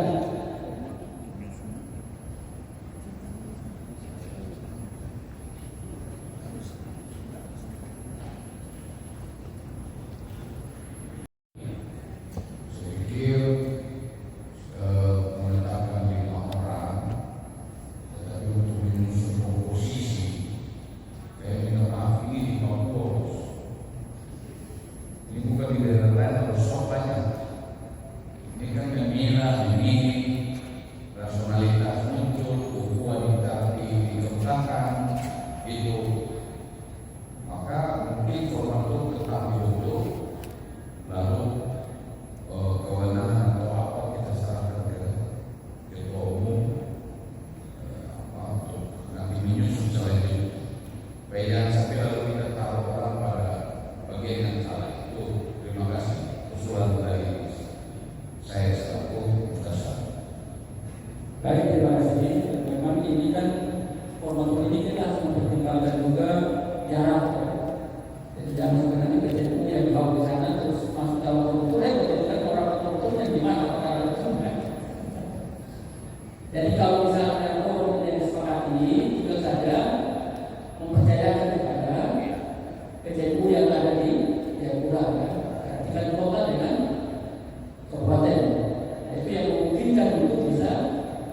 Menetapkan 5 orang, tetapi untuk menyusun komposisi, minta maaf ini di kompos. Ini bukan di daerah lain harus sok banyak. Ini kan yang ini rasionalitas muncul, ukuran dikembangkan, itu. Maka mungkin formatur tetap dibentuk, lalu kewenangan atau apa kita serahkan ke ketua umum untuk nanti menyusun selanjutnya. Supaya jangan sampai lalu kita taruh orang pada bagian yang salah itu. Terima kasih usulan dari saya selaku Ustaz. Baik, terima kasih. Memang ini kan formatur ini kita harus mempertimbangkan juga jarak. Jadi jangan sebenarnya kejadian yang dibawa di sana terus masuk dalam struktur betul-betul orang strukturnya gimana perkara itu. Jadi kalau misalnya forum yang disepakati juga saja mempercayakan kepada kejadian yang ada di Jayapura, kan kota dengan kabupaten. Nah, itu yang memungkinkan untuk bisa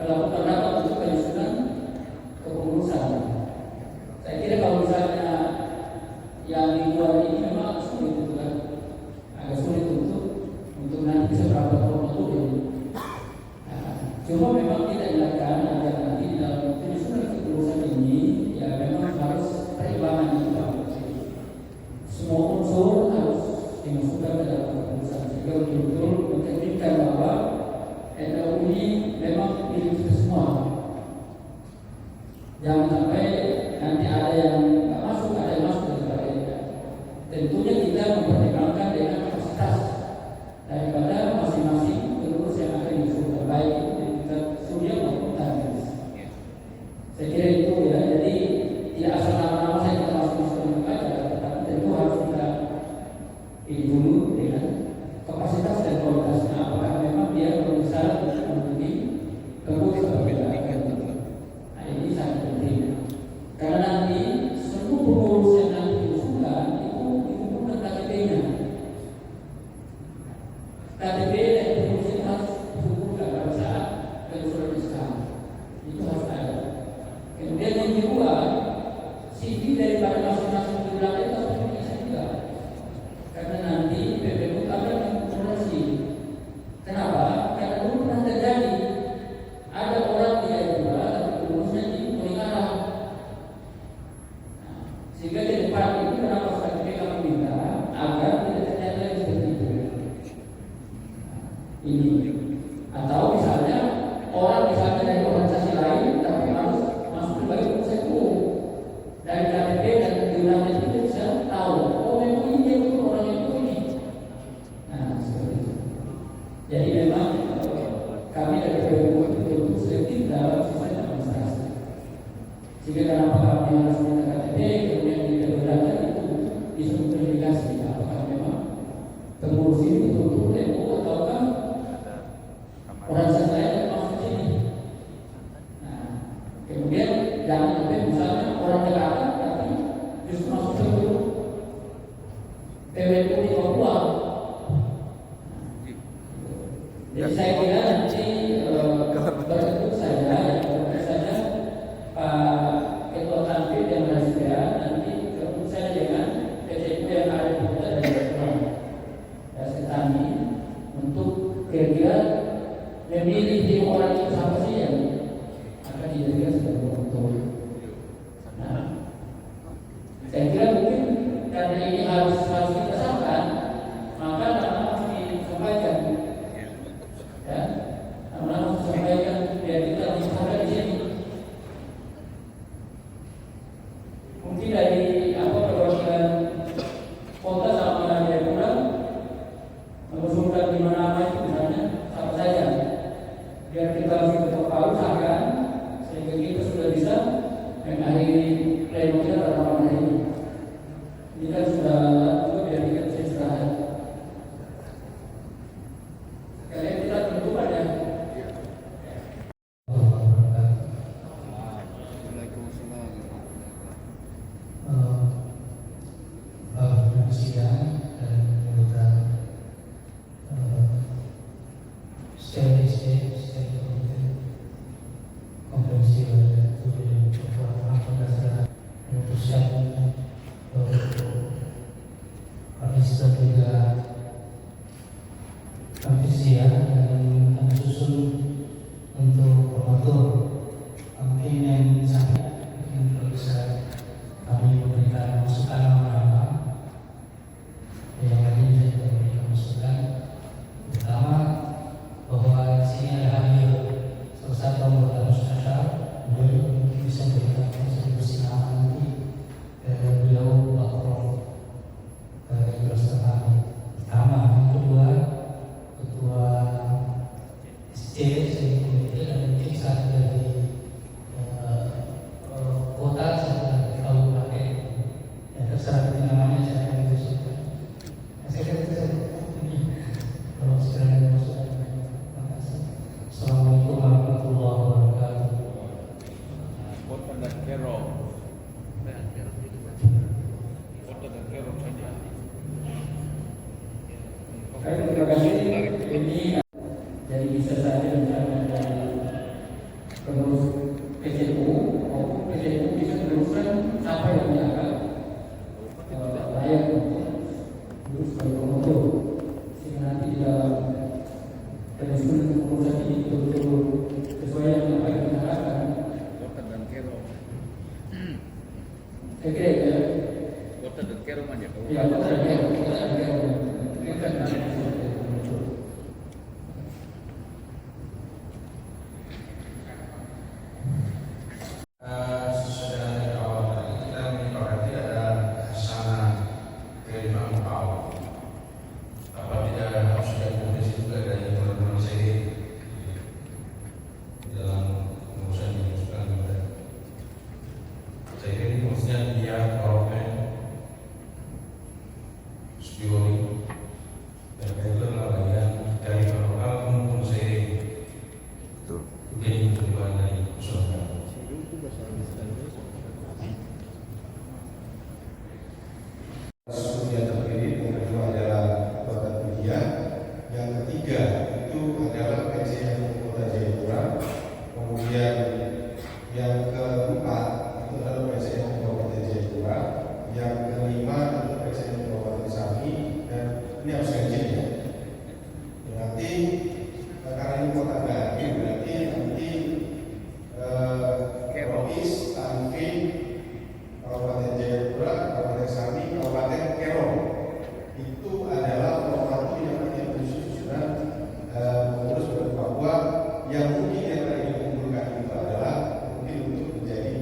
melakukan rapat untuk penyusunan kepengurusan. Saya kira kalau misalnya yang di luar ini memang agak sulit, gitu kan? Agak sulit untuk nanti bisa berapa promotor ini. Nah, cuma memang tidak dilakukan agar nanti dalam penyusunan kepengurusan ini ya memang harus perimbangan itu. Semua unsur harus dimasukkan ke dalam kepengurusan sehingga betul-betul mencerminkan bahwa NU ini memang milik kita semua. Jangan sampai nanti ada yang nggak masuk, ada yang masuk dan sebagainya. Tentunya kita mempertimbangkan dengan kapasitas daripada masing-masing pengurus yang akan diusulkan, baik itu di tingkat studio maupun teknis. Saya kira itu ya. Jadi tidak asal nama-nama saya kita masuk aja, tetapi tentu harus kita pilih dulu dengan kapasitas dan kualitasnya. Apakah memang dia bisa memenuhi pengurus atau tidak? Nah, ini sangat penting. Karena nanti seluruh pengurus yang nanti diusulkan itu dikumpulkan KTP-nya. KTP dan pengurus itu harus dikumpulkan pada saat pengusulan sekarang. Itu harus ada. Kemudian yang kedua, CV daripada masing-masing wilayah itu harus bisa juga. Karena nanti PPU akan mengakomodasi. Kenapa? Karena dulu pernah terjadi ada orang di Jayapura tapi pengurusnya di Tolikara. Sehingga di depan itu kenapa KPK meminta agar tidak terjadi lagi seperti itu. Ini atau misalnya orang misalnya dari organisasi lain tapi harus masuk ke saya dari KTP dan wilayah itu bisa tahu, oh memang ini untuk orang yang ini. Nah, seperti itu. Jadi memang kami dari PWU itu selektif dalam sistem administrasi. Sehingga kenapa kami harus minta KTP, kemudian di keberadaan itu bisa verifikasi apakah memang pengurus ini betul-betul NU ataukah organisasi lain yang masuk sini. Nah, kemudian jangan sampai misalnya orang Jakarta tapi justru masuk ke PWU di Papua. Jadi saya kira nanti berikut saja Pak Ketua Tanfid yang rahasia nanti berikut saja dengan PCU yang ada di Kota dan Jepang dan Setani untuk kira-kira memilih tim orang itu siapa sih yang akan dijadikan sebagai ketua. Nah, saya kira mungkin karena ini harus kita sahkan, maka nama harus disampaikan. Ya, nama harus disampaikan biar kita disahkan di sini. Mungkin dari perwakilan kota sama Jayapura mengusulkan 5 nama itu misalnya apa saja, biar kita langsung ke Palu sahkan sehingga kita sudah bisa mengakhiri pleno kita pada malam hari ini. Ini kan sudah juga biar kita bisa istirahat. Kalian kita tentukan ya. Sidang dan anggota CLSC konferensi pada 7 Oktober memutuskan kami juga kami siap dan kami susun untuk promotor mungkin yang sangat yang bisa kami memberikan masukan nama-nama yang tadi saya juga memberikan masukan. Pertama bahwa di sini ada hadir salah satu anggota Mustasar, beliau mungkin bisa memberikan kontribusi nama nanti beliau bakal jelaskan kami. Pertama, yang kedua ketua SC saya komite dan mungkin satu dari kota satu dari kabupaten. Ya terserah namanya saya akan disusun. Saya kira itu saja. Kalau sekiranya ada masukan, terima kasih. Assalamualaikum warahmatullahi wabarakatuh. Kota dan Kero. Kota dan Kero saja. Oke, terima kasih. Ini jadi bisa saja misalnya dari pengurus PCU maupun PCU bisa meneruskan siapa yang dianggap layak untuk terus sebagai promotor. Sehingga nanti di dalam penyusunan kepengurusan ini betul-betul sesuai yang apa yang kita harapkan. Kota dan Kero. Saya kira ya. Kota dan Kero aja. Ya, kota dan Kero. Kita kan Sudah dari awal tadi kita menyepakati ada hasanah kelimang Paul. Apa tidak harus diakomodasi juga dari teman-teman saya dalam pengurusan ini juga. Saya kira ini maksudnya dia Romen, Spioli, dan itu adalah bagian dari lokal maupun saya. Ini perubahan dari usulan. Yang terdiri yang kedua adalah kota media, yang ketiga itu adalah PCM Kota Jayapura, kemudian yang keempat itu adalah PCM Kabupaten Jayapura, yang kelima itu PCM Kabupaten Sami, dan ini harus ganjil ya. Nanti karena ini kota baru, berarti nanti Keropis, Tanfin, Kabupaten Jayapura, Kabupaten Sami, Kabupaten Kero itu adalah program yang nanti disusun pengurus Papua yang mungkin yang tadi dikumpulkan itu adalah mungkin untuk menjadi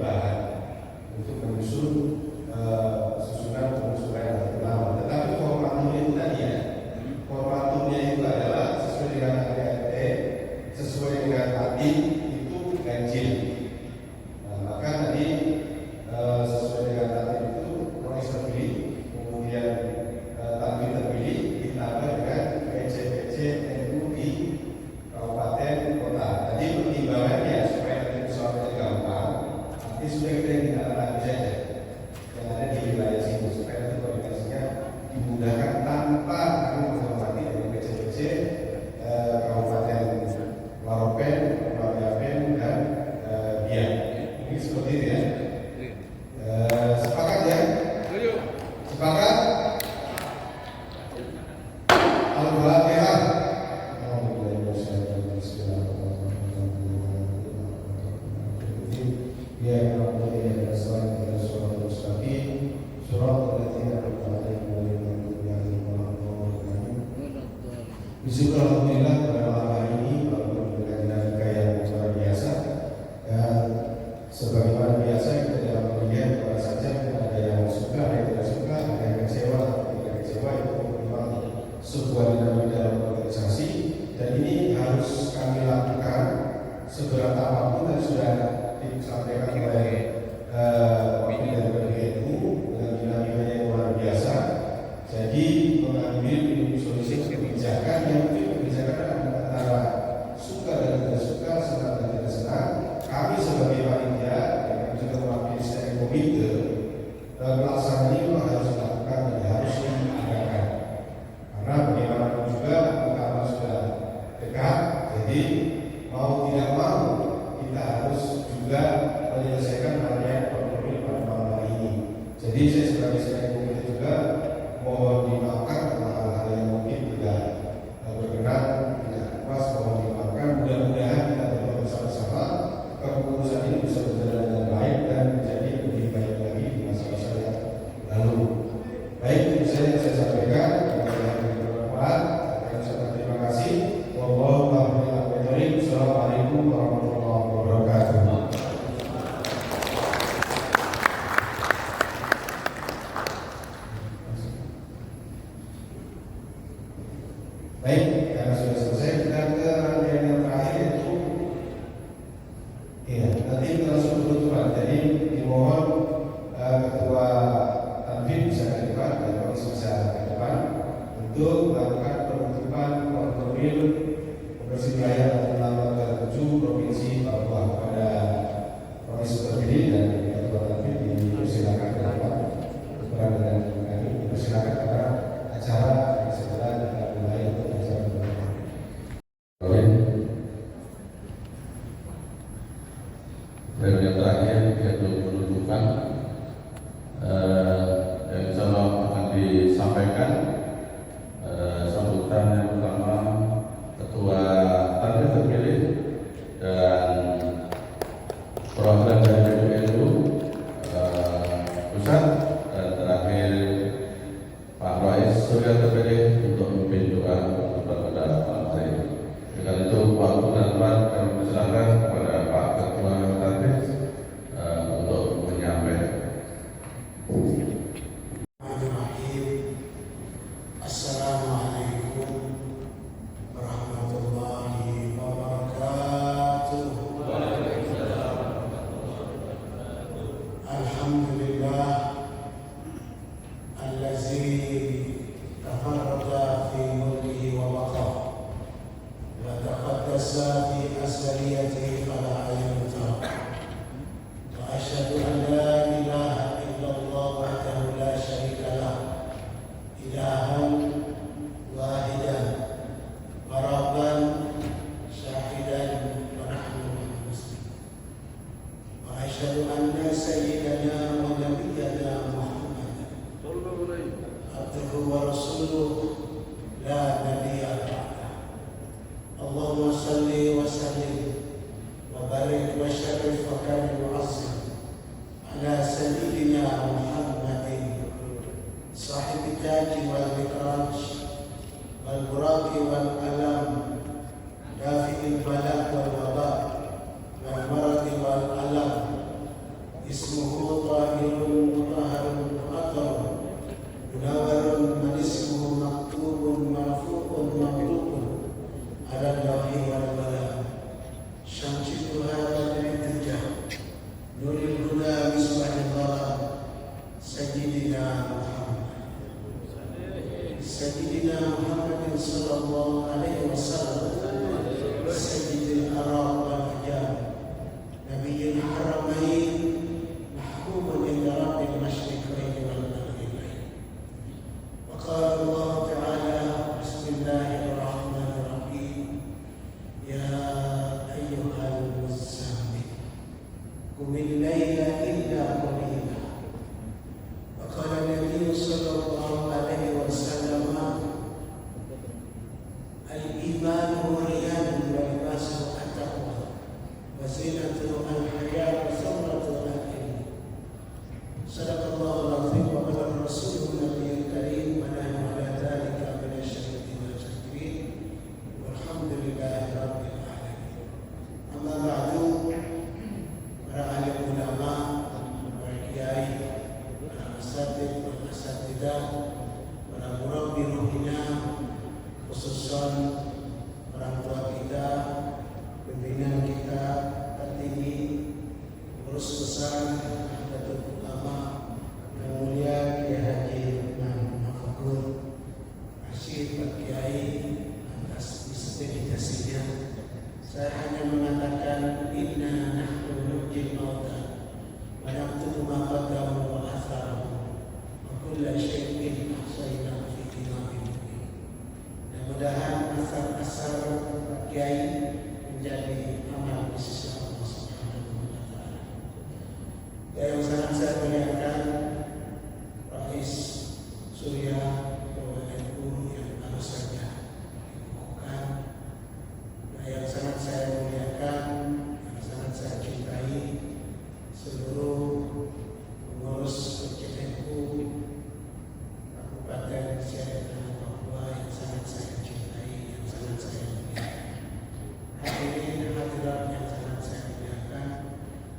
Jadi mau tidak mau kita harus juga menyelesaikan hal-hal problem pada malam hari ini. Jadi saya sebagai komite juga mohon dimaafkan karena hal-hal yang mungkin tidak berkenan, tidak pas, mohon dimaafkan. Mudah-mudahan kita berdoa bersama-sama kepengurusan ini bisa berjalan dengan baik dan menjadi lebih baik lagi di masa-masa yang lalu. Baik, itu saja yang saya sampaikan. Terima kasih. Wassalamualaikum warahmatullahi wabarakatuh. Baik, karena sudah selesai, kita ke rangkaian yang terakhir yaitu nanti kita langsung penutupan. Jadi dimohon ketua tanfid bisa ke depan dan komisi bisa ke depan untuk melakukan penutupan formil Persibaya Ulama ke-7 Provinsi Papua kepada komisi terpilih dan ketua tanfid dipersilakan ke depan berperan dengan kami, dipersilakan kepada acara yang segera kita mulai untuk acara berikutnya. Dan yang terakhir yaitu penutupan yang insya Allah akan disampaikan sambutan yang pertama ketua tanfid terpilih dan perwakilan dari PBNU pusat dan terakhir Pak Rais Surya terpilih untuk memimpin doa pada malam hari ini. Dengan itu waktu dan tempat kami persilakan kepada Pak Ketua Tanfid untuk menyampaikan. Assalamualaikum warahmatullahi wabarakatuh. Alhamdulillah allazi tafarrada fi mulkihi wa baqa wa taqaddasa fi asriyatihi fala ayun tara. Wa asyhadu an la ilaha illallah wahdahu la syarika lah ilahan wahidan waraban syahidan wa nahnu muslimun. Wa asyhadu anna sayyidana wa nabiyyana Muhammadan abduhu wa rasuluh la nabiyya ba'dah. Allahumma salli wa sallim wa barik wa syarif wa karim wa azim ala sayyidina Muhammadin sahib taji wal mikraj wal buraqi wal alam dafi'il balak wal wabak wal maradi wal alam ismuhu tahirun mutahharun mu'attarun munawwarun man ismuhu maktubun marfu'un mamlukun ala lawhi wal qalam syamsitu hadha al-intijah nuril huda misbahil dhalam sayyidina Sayyidina Muhammad sallallahu alaihi wasallam Sayyidil Arab wal Hijab Nabiyyul Haramain mahkumun ila Rabbil Mashriqain wal Maghribain. Wa qala Allah Ta'ala Bismillahirrahmanirrahim Ya ayyuhal muzammil qumil layla illa qalila. Wa qala Nabi sallallahu alaihi wasallam al-iman huwa riyan wa libasu at-taqwa wa zinatu al-hayat wa thawratu al-ilm. Sadaqallahu al-azim wa qala rasulun nabiyyul karim wa nahnu ala dhalika min ash-shahidin wa shakirin walhamdulillahi rabbil alamin. Amma ba'du, para alim ulama, para kiai, para asatidz wal asatidah, para murabbi ruhina, khususan orang tua kita, pimpinan kita tertinggi, pengurus besar Nahdlatul Ulama yang mulia Kiai Haji Lukman Mafakur Rashid Pak Kiai atas dedikasinya. Saya hanya mengatakan inna nahnu nuhyil mauta wa naktubu ma qaddamu wa atharahum wa kulla syai'in ahsaynahu fi kitabim mubin. Mudah-mudahan asar-asar Kiai menjadi amal di sisi Allah Subhanahu wa Ta'ala. Yang sangat saya muliakan Rais Surya NU yang baru saja dikukuhkan, yang sangat saya muliakan, yang sangat saya cintai seluruh pengurus PCNU Kabupaten Siak Tanah Papua yang sangat saya cintai, yang sangat saya muliakan. Hadirin hadirat yang sangat saya muliakan,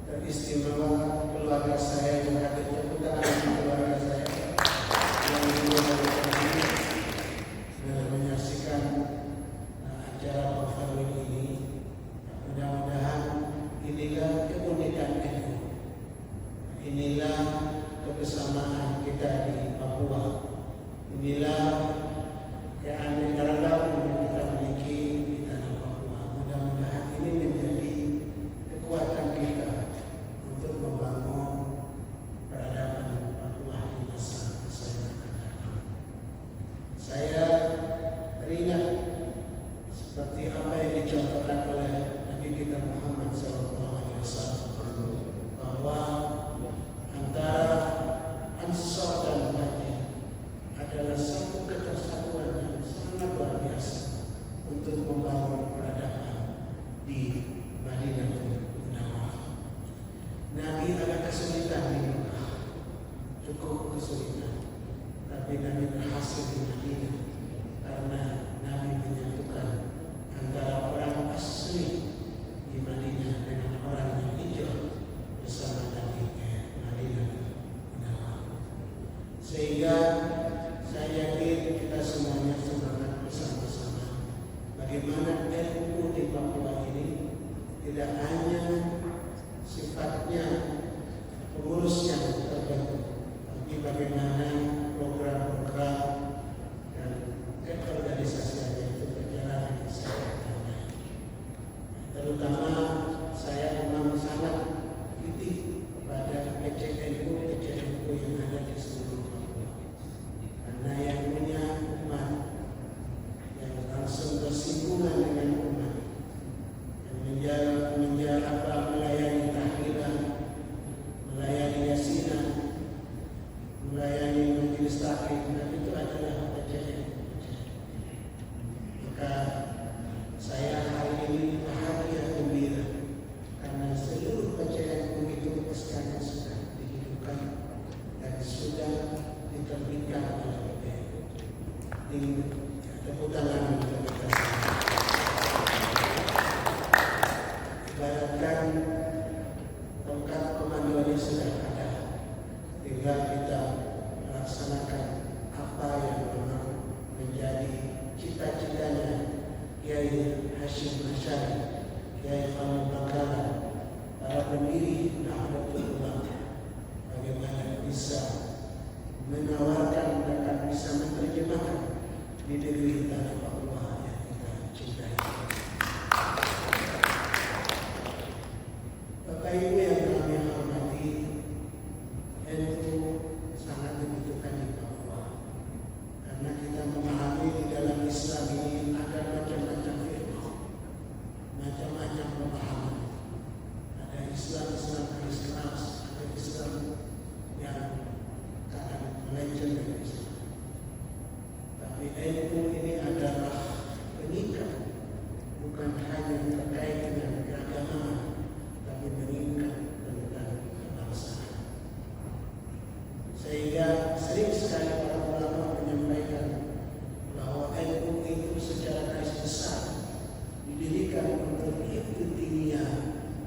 teristimewa keluarga saya yang hadir, tepuk tangan keluarga saya yang menyaksikan acara Pafarwin ini. Mudah-mudahan inilah keunikan NU, inilah kebersamaan kita di Papua, inilah keanekaragaman yang kita miliki di tanah Papua. Mudah-mudahan ini menjadi kekuatan kita untuk membangun peradaban Papua di masa yang akan datang. Saya teringat seperti apa yang dicontohkan oleh Nabi kita Muhammad SAW, bahwa antara Ansar dan Muhajir adalah satu kesatuan yang sangat luar biasa untuk membangun peradaban di Madinah Munawwarah. Nabi ada kesulitan di Mekah, cukup kesulitan, tapi Nabi berhasil di Madinah karena Nabi menyatukan antara orang asli di Madinah dengan orang yang hijrah bersama Nabi ke Madinah Munawwarah. Sehingga saya yakin kita semuanya semangat bersama-sama bagaimana NU di Papua ini tidak hanya sifatnya pengurusnya terbentuk, tapi bagaimana program-program dan organisasinya itu berjalan dengan sangat baik. Terutama saya memang sangat kritik kepada PCNU yang ada di seluruh Papua, karena yang punya umat yang langsung bersinggungan dengan umat, yang melayani tahlilan, melayani yasinan, melayani majelis taklim, dan itu adalah PCNU. Maka saya hari ini bahagia gembira karena seluruh PCNU itu sekarang sudah dihidupkan dan sudah diterbitkan oleh PBNU. Ini tepuk tangan untuk kita semua. Ibaratkan tongkat komandonya sudah ada, tinggal kita melaksanakan apa yang memang menjadi cita-citanya Kiai Hashim Asy'ari, Kiai Khalil Bangkalan, para pendiri Nahdlatul Ulama, bagaimana bisa menawarkan dan bisa menerjemahkan di negeri tanah Papua yang kita cintai. Bapak Ibu yang kami hormati, NU sangat dibutuhkan di Papua karena kita memahami di dalam Islam ini ada macam-macam firman, macam-macam pemahaman. Ada Islam keras, ada Islam yang kadang melenceng dari Islam. Tapi NU ini adalah pengikat, bukan hanya terkait dengan keagamaan, tapi mengikat tentang kebangsaan. Sehingga sering sekali para ulama menyampaikan bahwa NU itu secara garis besar didirikan untuk hifdzul diniyah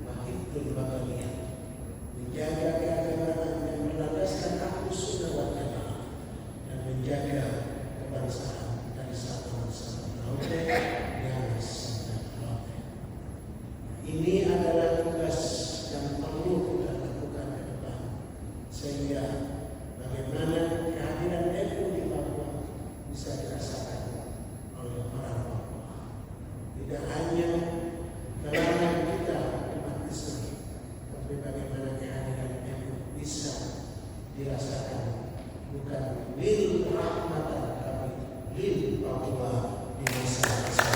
wa hifdzul wataniyah, menjaga keagamaan yang berlandaskan Ahlus Sunnah wal Jamaah dan menjaga kebangsaan dari Sabang sampai Merauke dan sampai Merauke. Ini adalah tugas yang perlu kita lakukan ke depan, sehingga bagaimana kehadiran NU di Papua bisa dirasakan oleh orang Papua. Tidak hanya kalangan kita umat Islam, tapi bagaimana kehadiran NU bisa dirasakan bukan lil rahmatan, tapi lil Papua di masa-masa.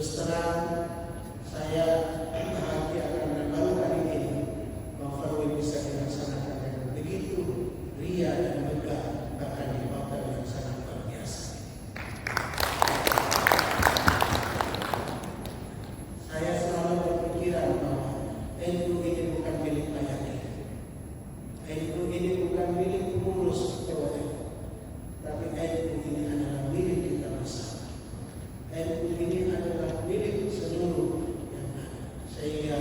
Terus terang saya bahagia karena baru kali ini Mafarwil bisa dilaksanakan dengan begitu ria dan megah, bahkan di waktu yang sangat luar biasa. Saya selalu berpikiran bahwa NU ini bukan milik Mayani, NU ini bukan milik pengurus PWN, tapi NU ini adalah milik kita bersama. NU ini adalah milik seluruh yang ada, sehingga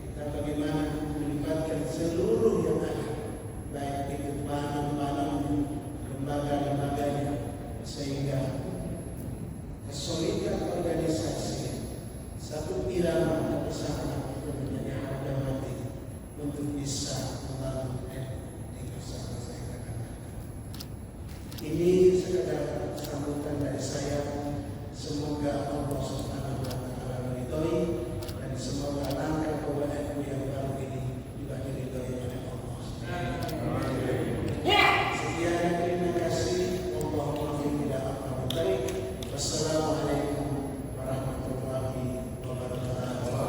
kita bagaimana melibatkan seluruh yang ada, baik itu bank-bank, lembaga-lembaganya, sehingga kesulitan organisasi satu irama bersama itu menjadi harga mati untuk bisa membangun NU bersama. Saya katakan ini sekedar sambutan dari saya. Semoga Allah Subhanahu wa Ta'ala meridhoi dan semoga langkah PWNU yang baru ini juga diridhoi oleh Allah. Sekian, terima kasih. Allahumma tidak apa baik. Wassalamualaikum warahmatullahi wabarakatuh.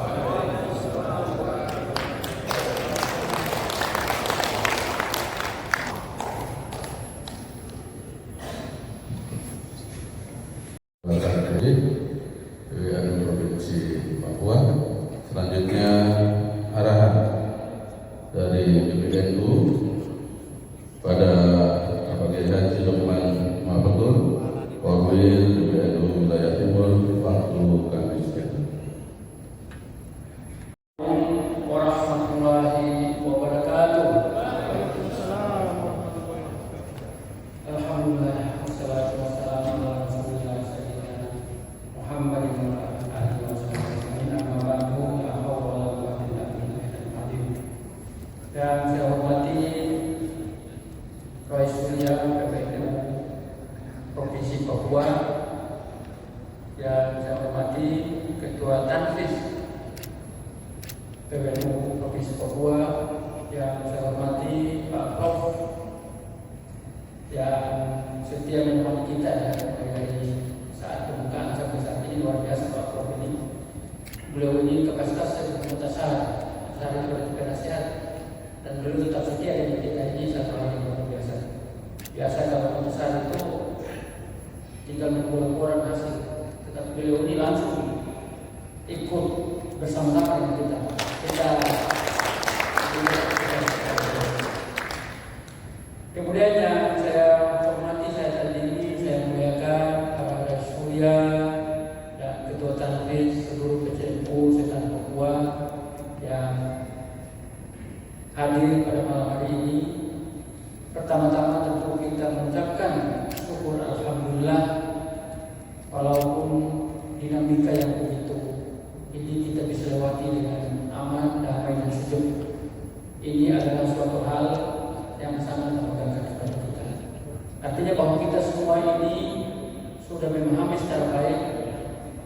PWN Provinsi Papua. Selanjutnya arahan dari PBNU pada Bapak Kiai Haji Lukman Mahfudul, Korwil PBNU Wilayah Timur, waktu kami sekian. Warahmatullahi wabarakatuh. Alhamdulillah, wassalatu wassalamu ala Rasulillah sayyidina Muhammadin wa alihi wasallam. Amma ba'du, la haula wala quwwata illa billah. Dan saya hormati Roy Surya PBNU Provinsi Papua, yang saya hormati Ketua Tanfis PBNU Provinsi Papua, yang saya hormati Pak Prof yang setia menemani kita ya, dari saat pembukaan sampai saat ini. Luar biasa Pak Prof ini. Beliau ini kapasitas sebagai mutasar, saya berarti penasehat, dan beliau tetap setia dengan kita. Ini satu hal yang luar biasa. Biasa kalau mutasar itu tinggal mengulang-ulang hasil, tetapi beliau ini langsung ikut bersama-sama dengan kita. Kemudian yang saya hormati, saya terdiri, saya muliakan Bapak Roy Surya dan Ketua Tanfis seluruh PCNU setanah Papua yang hadir pada malam hari ini. Pertama-tama tentu kita mengucapkan syukur alhamdulillah, walaupun dinamika yang begitu ini kita bisa lewati dengan aman, damai dan sejuk. Ini adalah suatu hal yang sangat membanggakan kepada kita. Artinya bahwa kita semua ini sudah memahami secara baik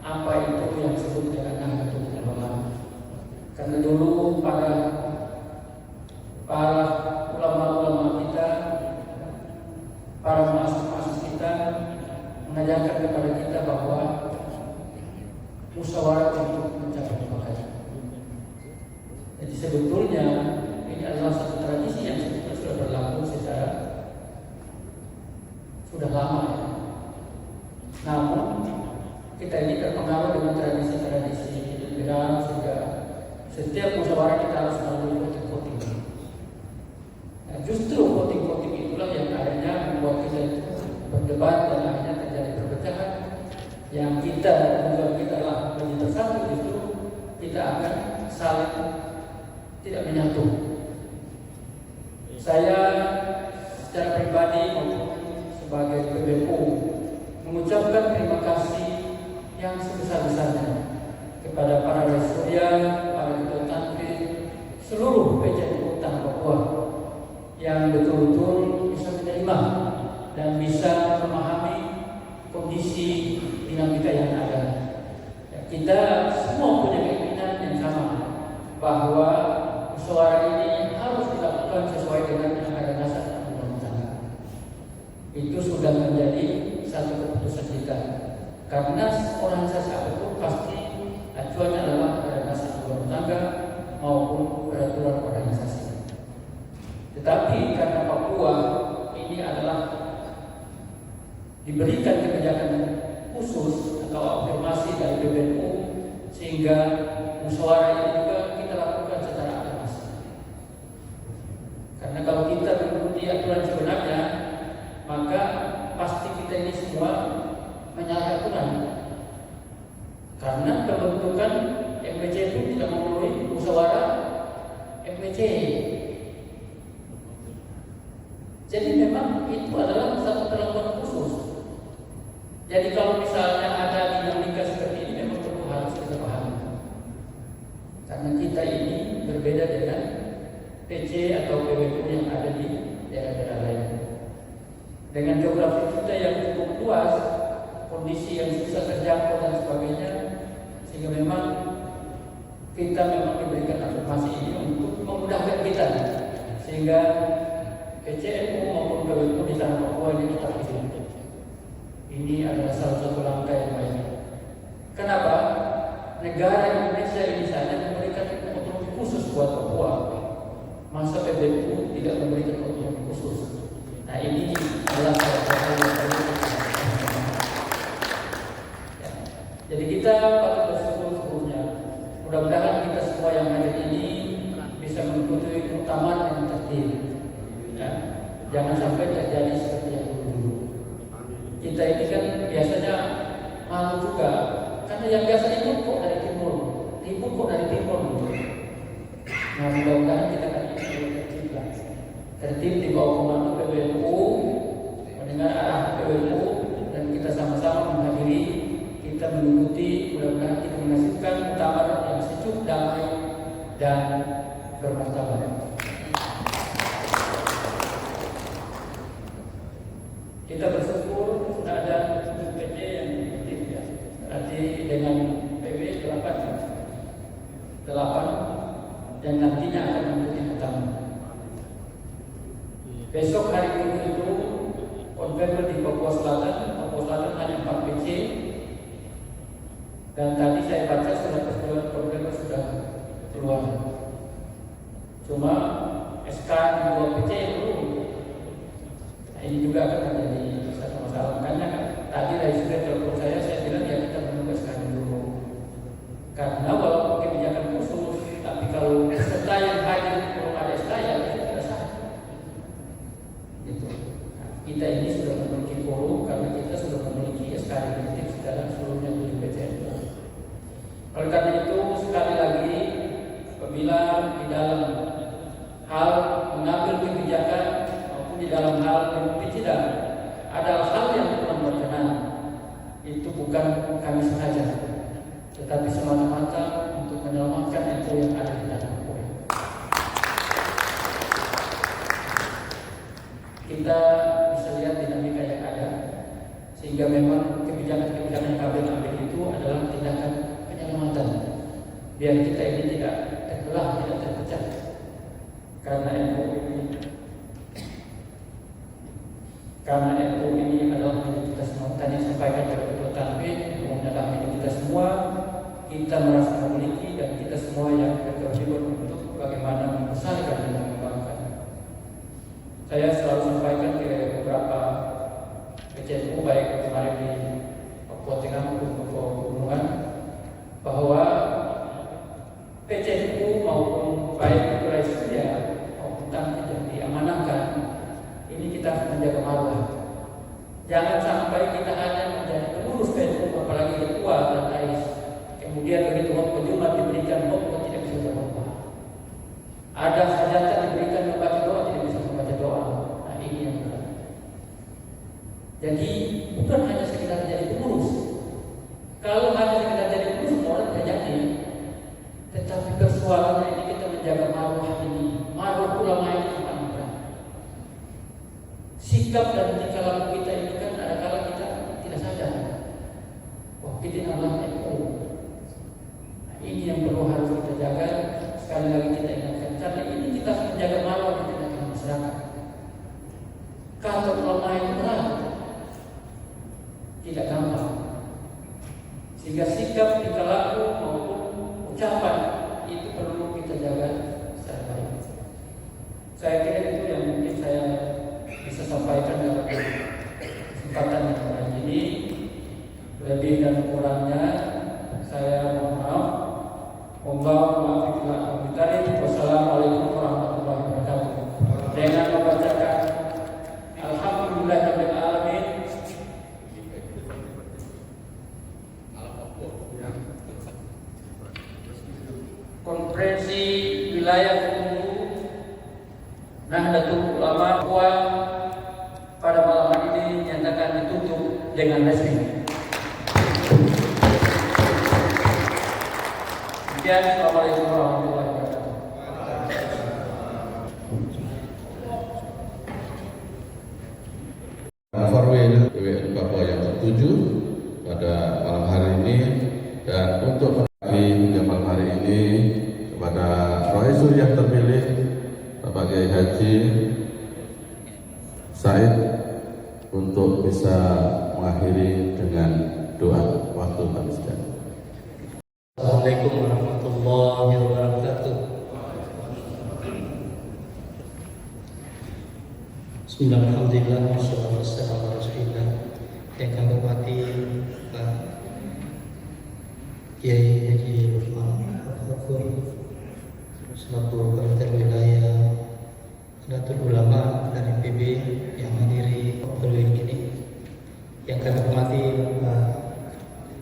apa itu yang disebut dengan Nahdlatul Ulama. Karena dulu para ulama-ulama kita, para muassis kita mengajarkan kepada kita bahwa musyawarah untuk mencapai kesepakatan. Jadi sebetulnya ini adalah satu tradisi yang sebetulnya sudah berlaku secara sudah lama. Namun kita ini terpengaruh dengan tradisi-tradisi liberal, sehingga setiap musyawarah kita harus melalui voting. Nah, justru voting itulah yang akhirnya membuat kita itu berdebat dan akhirnya terjadi perpecahan. Yang kita tujuan kita adalah menjadi bersatu, justru kita akan saling tidak menyatu. Saya secara pribadi maupun sebagai PBNU mengucapkan terima kasih yang sebesar-besarnya kepada para Roy Surya, para Ketua Tanfis, seluruh PCNU Tanah Papua yang betul-betul bisa menerima dan bisa memahami kondisi dinamika yang ada. Ya, kita semua punya keinginan yang sama bahwa musyawarah ini harus dilakukan sesuai dengan anggaran dasar undang-undang. Itu sudah menjadi satu keputusan kita. Karena organisasi apapun khusus atau afirmasi dari PBNU, sehingga musyawarah ini juga kita lakukan secara aklamasi. Karena kalau kita mengikuti aturan sebenarnya, maka pasti kita ini semua menyalahi aturan. Karena pembentukan MPC itu tidak melalui musyawarah MPC. Jadi memang itu adalah satu perlakuan khusus. Jadi kalau misalnya ada dinamika seperti ini, memang perlu harus kita pahami. Karena kita ini berbeda dengan PC atau PBNU yang ada di daerah-daerah lain. Dengan geografi kita yang cukup luas, kondisi yang susah terjangkau dan sebagainya, sehingga memang kita memang diberikan afirmasi ini untuk memudahkan kita, sehingga PCNU maupun PBNU di tanah Papua ini kita pilih. Ini adalah salah satu langkah yang baik. Kenapa? Negara Indonesia ini saja memberikan otonomi khusus buat Papua. Masa PBNU tidak memberikan otonomi khusus? Nah, ini adalah salah satu yang perlu. Jadi kita patut bersyukur seluruhnya. Mudah-mudahan kita semua yang hadir ini bisa mengikuti keutamaan yang tertib. Ya. Jangan sampai terjadi seperti yang dulu. Kita ini kan biasanya malu juga, karena yang biasa itu kok dari timur, ribut kok dari timur. Nah, mudah-mudahan kita akan tertib di bawah komando PBNU, mendengar arah PBNU, dan kita sama-sama menghadiri, kita mengikuti, mudah-mudahan kita menghasilkan muktamar yang sejuk, damai, dan bermartabat. Kita bersyukur sudah ada PJ yang aktif ya. Berarti dengan PB 8 dan nantinya akan mengikuti utama. Besok hari Minggu itu konvensi di Papua Selatan hanya 4 PJ. Dan tadi saya baca sudah persetujuan konvensi sudah keluar. Cuma SK di 2 PJ belum. Nah, ini juga akan menjadi satu masalah. Makanya tadi dari sudah telepon saya bilang ya kita menunggu SK dulu. Karena walaupun kebijakan khusus, tapi kalau peserta yang hadir belum ada SK ya tidak sah. Gitu. Nah, kita ini sudah memiliki forum karena kita sudah memiliki SK definitif secara seluruhnya di PCN. Oleh karena itu sekali lagi, apabila di dalam hal mengambil kebijakan maupun di dalam hal mengikuti tidak ada hal yang kurang berkenan, itu bukan kami sengaja, tetapi semata-mata untuk menyelamatkan itu yang ada di dalam Papua. Kita bisa lihat dinamika yang ada, sehingga memang kebijakan-kebijakan yang kami ambil itu adalah tindakan penyelamatan, biar kita ini tidak terbelah, tidak terpecah. Karena NU ini adalah milik kita semua. Tadi sampaikan oleh Ketua Tanfid, adalah milik kita semua. Kita merasa memiliki dan kita semua yang berkewajiban untuk bagaimana membesarkan dan mengembangkan. Saya selalu sampaikan ke beberapa PCNU baik kemarin di Papua Tengah maupun Papua Pegunungan bahwa PCNU maupun baik wilayah Suria maupun Tanfid yang diamanahkan ini kita harus menjaga marwah. Jangan sampai kita hanya menjadi pengurus PNU, apalagi ketua dan rais. Kemudian begitu waktu Jumat diberikan khutbah tidak bisa berkhutbah. Ada hajatan diberikan membaca doa tidak bisa membaca doa. Nah, ini yang berat. Jadi bukan hanya sekedar jadi pengurus. Kalau hanya sekedar jadi pengurus semua orang tidak jadi. Tetapi persoalannya ini kita menjaga marwah ini, marwah ulama ini. Sikap dan tingkah laku kita ini kan kadang-kadang kita tidak sadar. Wah, kita adalah NU. Nah, ini yang perlu harus kita jaga. Sekali lagi kita ingatkan, karena ini kita harus menjaga marwah di tengah masyarakat. Kata ulama itu berat, tidak gampang. Sehingga sikap, tingkah laku maupun ucapan itu perlu kita jaga secara baik. Saya kira itu yang mungkin saya bisa sampaikan dalam kesempatan yang lain ini. Lebih dan kurangnya saya mohon maaf. Wassalamualaikum warahmatullahi wabarakatuh. Dengan membacakan Alhamdulillahirabbil alamin. Konferensi wilayah Bengkulu Nahdlatul Ulama Papua pada malam hari ini dinyatakan ditutup dengan resmi. Sekian, Assalamualaikum warahmatullahi wabarakatuh. Farwil PWNU Papua yang ke-7 pada malam hari ini, dan untuk menanggapi malam hari ini kepada Profesor yang terpilih Bapak Kiai Haji Said untuk bisa mengakhiri dengan doa waktu kami sekalian. Assalamualaikum warahmatullahi wabarakatuh. Bismillahirrahmanirrahim. Wassalatu wassalamu ala Rasulillah. Yang kami hormati Pak Kiai Haji Usman Abdul selaku Koordinator Wilayah Nahdlatul Ulama dari PB yang hadiri pertemuan ini. Yang kami hormati Pak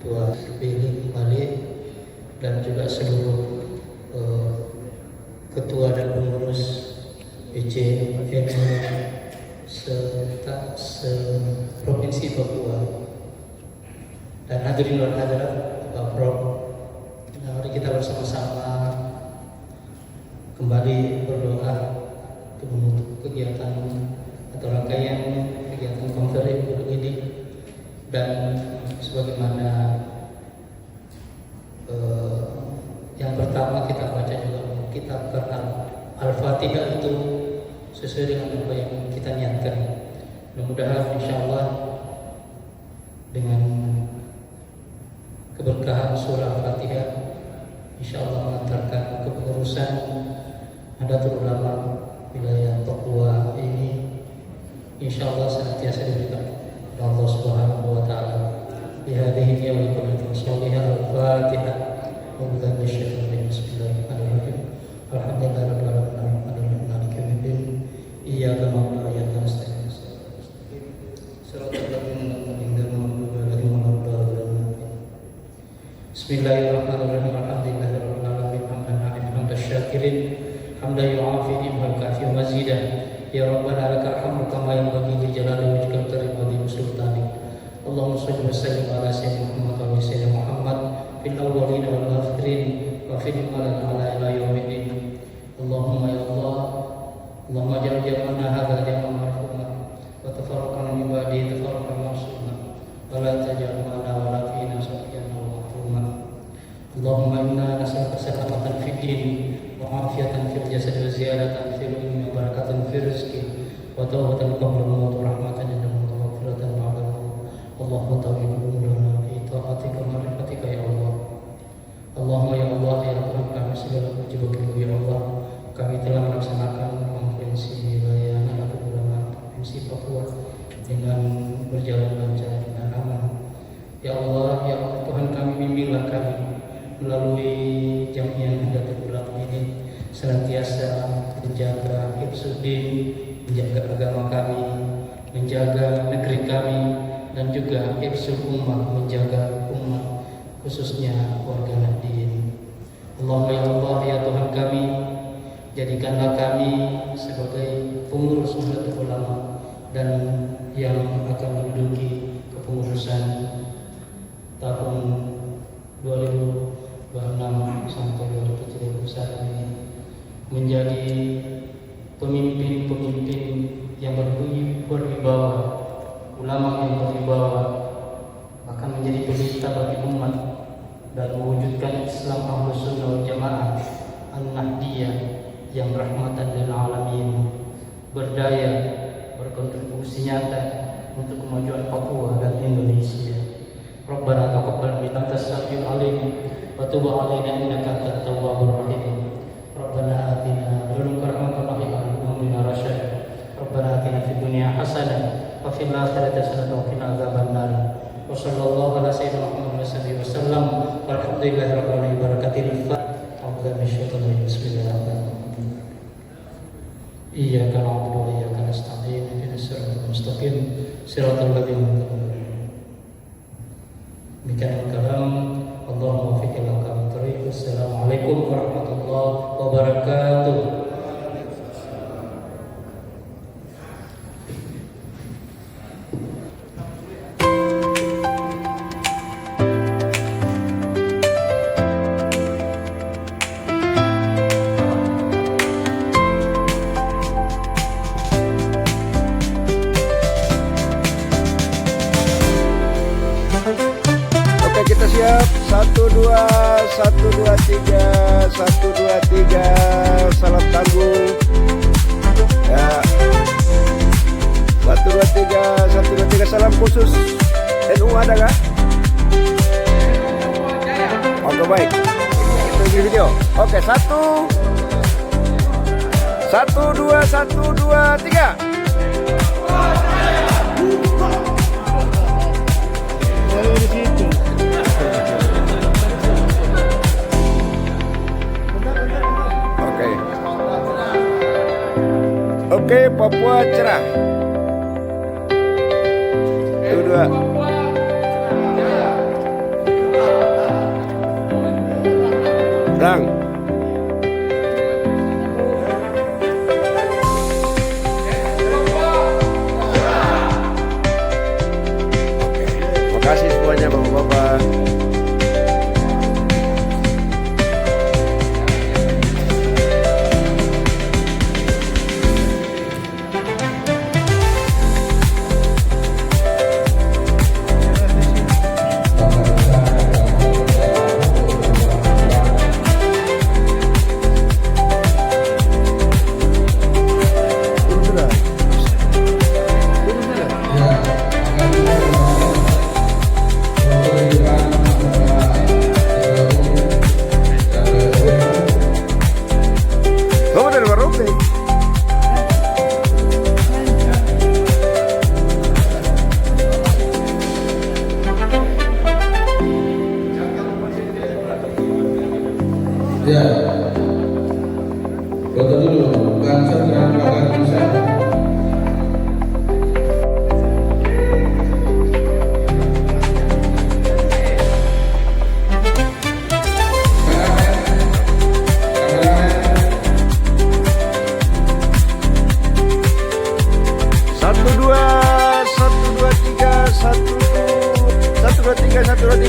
Ketua terpilih kembali dan juga seluruh ketua dan pengurus PCNU serta se-Provinsi Papua dan hadirin luar hadirat Pak Prof. Mari kita bersama-sama kembali berdoa untuk menutup kegiatan atau rangkaian kegiatan konferensi ini, dan sebagaimana yang pertama kita baca juga kitab Al-Fatihah itu sesuai dengan apa yang kita niatkan. Mudah-mudahan insyaallah dengan keberkahan surah Al-Fatihah insyaallah mengantarkan kepengurusan Nahdlatul Ulama wilayah Papua ini insyaallah senantiasa diberikan oleh Allah Subhanahu wa taala. Bihadhihi yaumikum salihal Al-Fatihah. Bismillahirrahmanirrahim. Alhamdulillahirabbil alamin. Maliki yaumiddin. Iyyaka na'budu wa iyyaka nasta'in. Shiratal ladzina an'amta 'alaihim. Bismillahirrahmanirrahim. Alhamdulillahirabbil alamin. Hamdan 'aliman hamdan syakirin. Hamdan yu'afi ni'mal kafi mazidan. Ya Rabbana lakal hamdu kama yanbaghi li jalali wajhikal karim wa li sultanik. Allahumma shalli wa sallim ala sayyidina Muhammad wa sayyidina Muhammad fil awwalin wal akhirin wa fil ala ila yaumiddin. Allahumma ya Allah, Allahumma ja'al jam'ana hadza jam'an marhuma wa tafarraqana min ba'di tafarraqan ma'suma wa la taj'al ma'ana wa la fina shaqiyan wa mahruma. Allahumma inna nas'aluka salamatan fid din wa afiyatan fil jasad wa ziyadatan fil ilmi wa barakatan fil rizqi wa tawbatan qabla al-maut wa rahmatan inda al-maut wa maghfiratan ba'da al-maut. Allahumma tawfiq umurana fi ta'atika wa ma'rifatika ya Allah. Allahumma ya Allah, ya Tuhan kami segala puji bagimu ya Allah. Kami telah melaksanakan konferensi wilayah Nahdlatul Ulama Provinsi Papua dengan berjalan lancar dan aman. Ya Allah, ya Allah, Tuhan kami, bimbinglah kami melalui jamiah Nahdlatul Ulama ini senantiasa menjaga hifdzuddin, menjaga agama kami, menjaga negeri kami, dan juga hifdzul ummah, menjaga umat khususnya warga Nahdien. Allahumma ya Allah, ya Tuhan kami, jadikanlah kami sebagai pengurus Nahdlatul Ulama dan yang akan menduduki kepengurusan tahun 2026 sampai 2031 ini menjadi pemimpin-pemimpin yang berwibawa, ulama yang berwibawa, akan menjadi pelita bagi umat dan mewujudkan Islam Ahlus Sunnah wal Jamaah An-Nahdiyah yang rahmatan lil alamin, berdaya, berkontribusi nyata untuk kemajuan Papua dan Indonesia. Rabbana taqabbal minna anta as-sami'ul 'alim wa tub 'alaina innaka antat tawwabur rahim. Rabbana atina min ladunka rahmatan wa hab lana min rasyad. Rabbana atina fid dunya hasanah wa fil akhirati hasanah wa qina adzabannar. Wa sallallahu ala sayyidina Muhammad sallallahu alaihi wasallam. Walhamdulillahi rabbil alamin. Barakatil Fatihah. Bismillahirrahmanirrahim. Iyyaka na'budu wa iyyaka nasta'in. Ihdinas siratal mustaqim. Siratal ladzina an'amta alaihim. Demikian kalam. Allahumma waffiq ila aqwamit thoriq. Assalamualaikum warahmatullahi wabarakatuh. Oke, kita siap. 1, 2, 3, 1, 2, 3. Salam tangguh. Ya. 1, 2, 3, 1, 2, 3. Salam khusus. NU ada nggak? Oke, baik. Kita bikin video. Oke, 1, 2, 3. Oke, Papua cerah. 1, 2. Dang. Terima kasih semuanya Bapak-bapak. Ya, foto dulu, bangsa dan bangsa.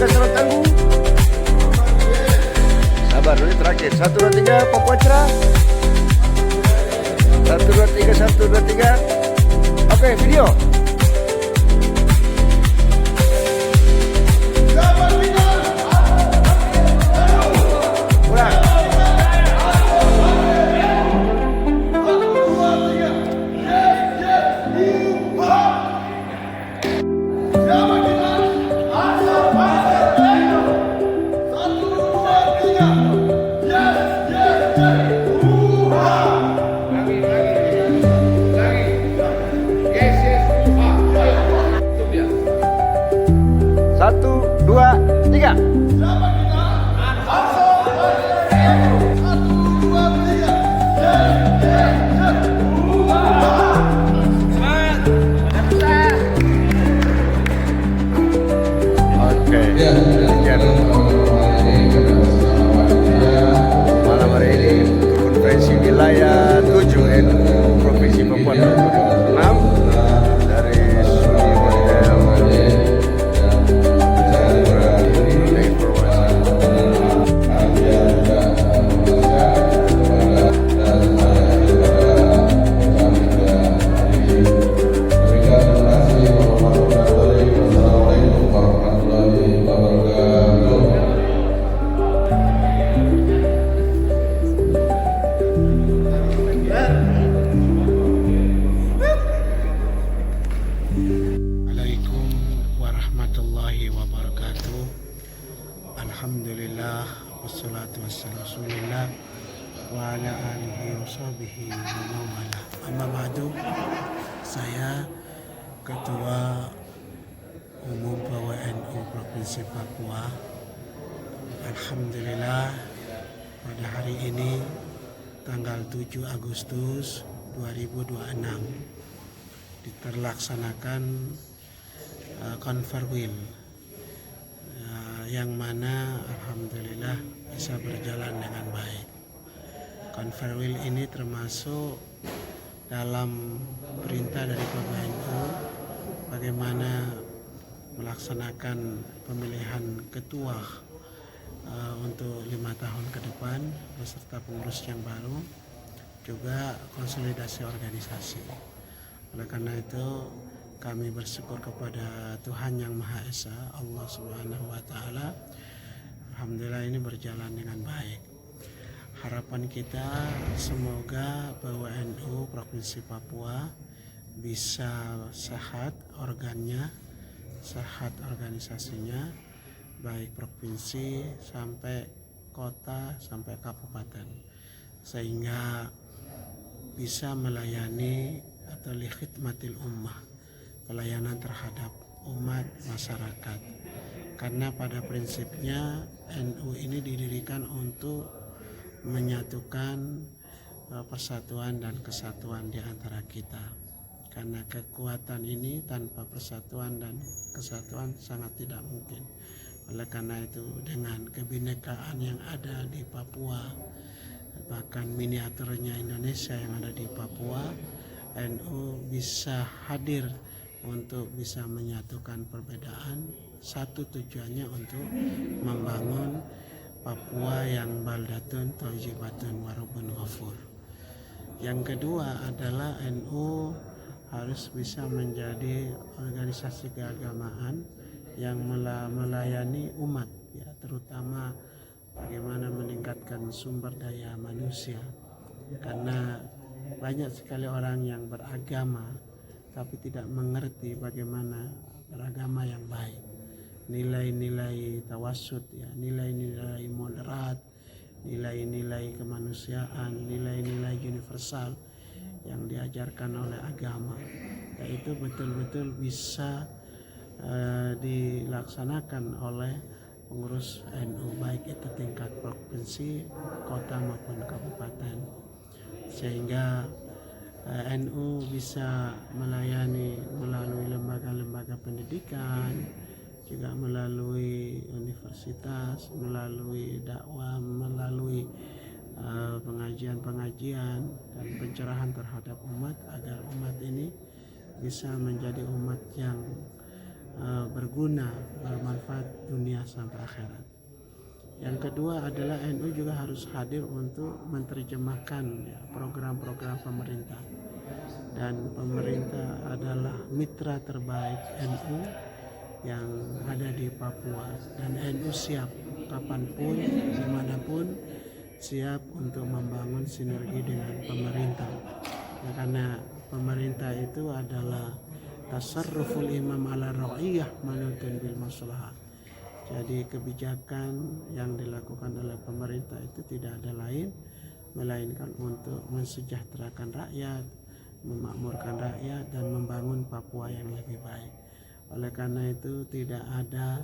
Salam tangguh. Sabar, ini terakhir. 1, 2, 3, Papua cerah. 1, 2, 3, 1, 2, 3. Oke, video. Ulang. Satu, dua, tiga. Oke. Malam hari ini konferensi wilayah 7 NU Provinsi Papua 2026 dari Suni Model. Assalamualaikum warahmatullahi wabarakatuh. Alhamdulillah wassalatu wassalamu rasulillah wa ala alihi wa sahbihi wa mawala. Amma ba'du, saya Ketua Umum PWNU Provinsi Papua. Alhamdulillah pada hari ini tanggal 7 Agustus 2026 terlaksanakan konferwil yang mana alhamdulillah bisa berjalan dengan baik. Konferwil ini termasuk dalam perintah dari PWNU bagaimana melaksanakan pemilihan ketua untuk 5 tahun ke depan beserta pengurus yang baru, juga konsolidasi organisasi. Oleh karena itu kami bersyukur kepada Tuhan Yang Maha Esa, Allah Subhanahu wa Ta'ala. Alhamdulillah ini berjalan dengan baik. Harapan kita semoga PWNU Provinsi Papua bisa sehat organnya, sehat organisasinya, baik provinsi sampai kota sampai kabupaten, sehingga bisa melayani atau li khidmatil ummah, pelayanan terhadap umat masyarakat. Karena pada prinsipnya NU ini didirikan untuk menyatukan persatuan dan kesatuan di antara kita. Karena kekuatan ini tanpa persatuan dan kesatuan sangat tidak mungkin. Oleh karena itu dengan kebinekaan yang ada di Papua, bahkan miniaturnya Indonesia yang ada di Papua, NU bisa hadir untuk bisa menyatukan perbedaan. Satu tujuannya untuk membangun Papua yang baldatun thayyibatun warabun ghafur. Yang kedua adalah NU harus bisa menjadi organisasi keagamaan yang melayani umat, ya, terutama bagaimana meningkatkan sumber daya manusia. Karena banyak sekali orang yang beragama tapi tidak mengerti bagaimana beragama yang baik. Nilai-nilai tawassut, ya, nilai-nilai moderat, nilai-nilai kemanusiaan, nilai-nilai universal yang diajarkan oleh agama, yaitu betul-betul bisa dilaksanakan oleh pengurus NU baik itu tingkat provinsi, kota maupun kabupaten, sehingga NU bisa melayani melalui lembaga-lembaga pendidikan, juga melalui universitas, melalui dakwah, melalui pengajian-pengajian dan pencerahan terhadap umat, agar umat ini bisa menjadi umat yang berguna, bermanfaat dunia sampai akhirat. Yang kedua adalah NU juga harus hadir untuk menerjemahkan, ya, program-program pemerintah, dan pemerintah adalah mitra terbaik NU yang ada di Papua, dan NU siap kapanpun, dimanapun, siap untuk membangun sinergi dengan pemerintah. Ya, karena pemerintah itu adalah tasarruful imam ala ra'iyah manutun bil maslahah. Jadi kebijakan yang dilakukan oleh pemerintah itu tidak ada lain melainkan untuk mensejahterakan rakyat, memakmurkan rakyat, dan membangun Papua yang lebih baik. Oleh karena itu tidak ada